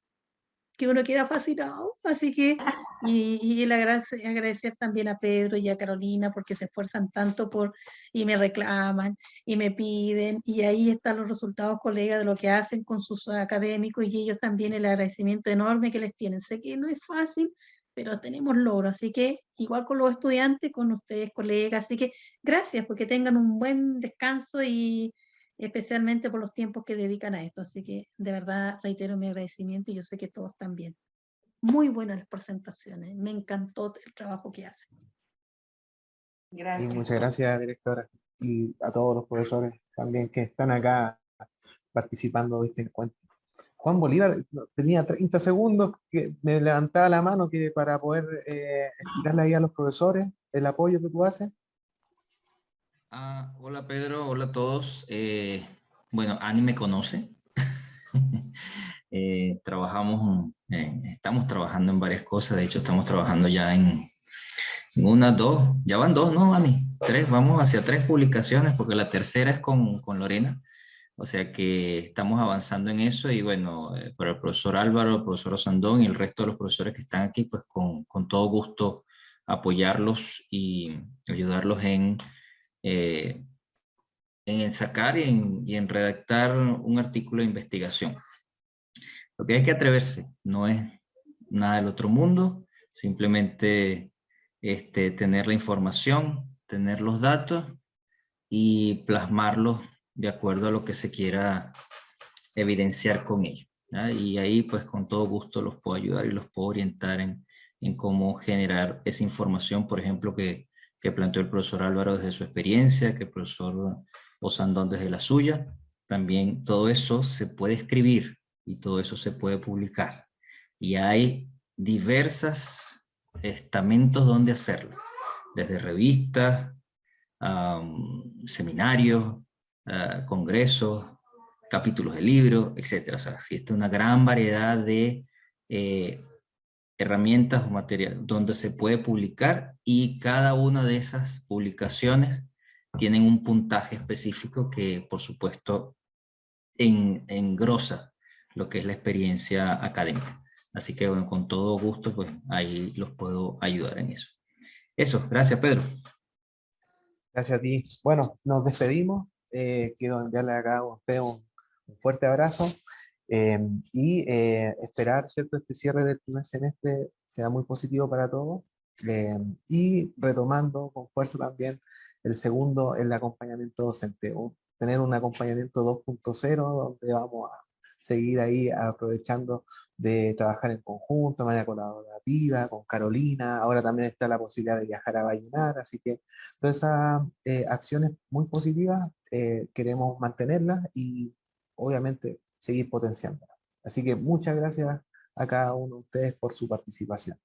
que uno queda fascinado. Así que, y el agradecer también a Pedro y a Carolina porque se esfuerzan tanto y me reclaman y me piden, y ahí están los resultados, colegas, de lo que hacen con sus académicos, y ellos también el agradecimiento enorme que les tienen. Sé que no es fácil, pero tenemos logro, así que igual con los estudiantes, con ustedes, colegas, así que gracias, porque tengan un buen descanso y especialmente por los tiempos que dedican a esto. Así que de verdad reitero mi agradecimiento y yo sé que todos también. Muy buenas las presentaciones, me encantó el trabajo que hacen. Y Gracias. muchas gracias, directora, y a todos los profesores también que están acá participando de este encuentro. Juan Bolívar, tenía 30 segundos, que me levantaba la mano que para poder explicarle ahí a los profesores el apoyo que tú haces. Hola Pedro, hola a todos. Bueno, Ani me conoce. Estamos trabajando en varias cosas. De hecho, estamos trabajando ya en una, dos, ya van dos, ¿no, Ani? Tres, vamos hacia tres publicaciones porque la tercera es con Lorena. O sea que estamos avanzando en eso y bueno, para el profesor Álvaro, el profesor Osandón y el resto de los profesores que están aquí, pues con todo gusto apoyarlos y ayudarlos eh, en sacar y en redactar un artículo de investigación. Lo que hay que atreverse, no es nada del otro mundo, simplemente tener la información, tener los datos y plasmarlos de acuerdo a lo que se quiera evidenciar con ello, ¿ya? Y ahí pues con todo gusto los puedo ayudar y los puedo orientar en cómo generar esa información, por ejemplo, que planteó el profesor Álvaro desde su experiencia, que el profesor Osandón desde la suya. También todo eso se puede escribir y todo eso se puede publicar. Y hay diversos estamentos donde hacerlo, desde revistas, seminarios, congresos, capítulos de libros, etc. O sea, existe una gran variedad de herramientas o material donde se puede publicar y cada una de esas publicaciones tienen un puntaje específico que, por supuesto, engrosa lo que es la experiencia académica. Así que, bueno, con todo gusto, pues ahí los puedo ayudar en eso. Eso, gracias, Pedro. Gracias a ti. Bueno, nos despedimos. Quiero enviarle acá a usted un fuerte abrazo y esperar, ¿cierto?, este cierre del primer semestre sea muy positivo para todos y retomando con fuerza también el segundo, el acompañamiento docente. Tener un acompañamiento 2.0 donde vamos a seguir ahí aprovechando de trabajar en conjunto, de manera colaborativa, con Carolina. Ahora también está la posibilidad de viajar a Vallenar, así que todas esas acciones muy positivas queremos mantenerlas y obviamente seguir potenciándolas. Así que muchas gracias a cada uno de ustedes por su participación.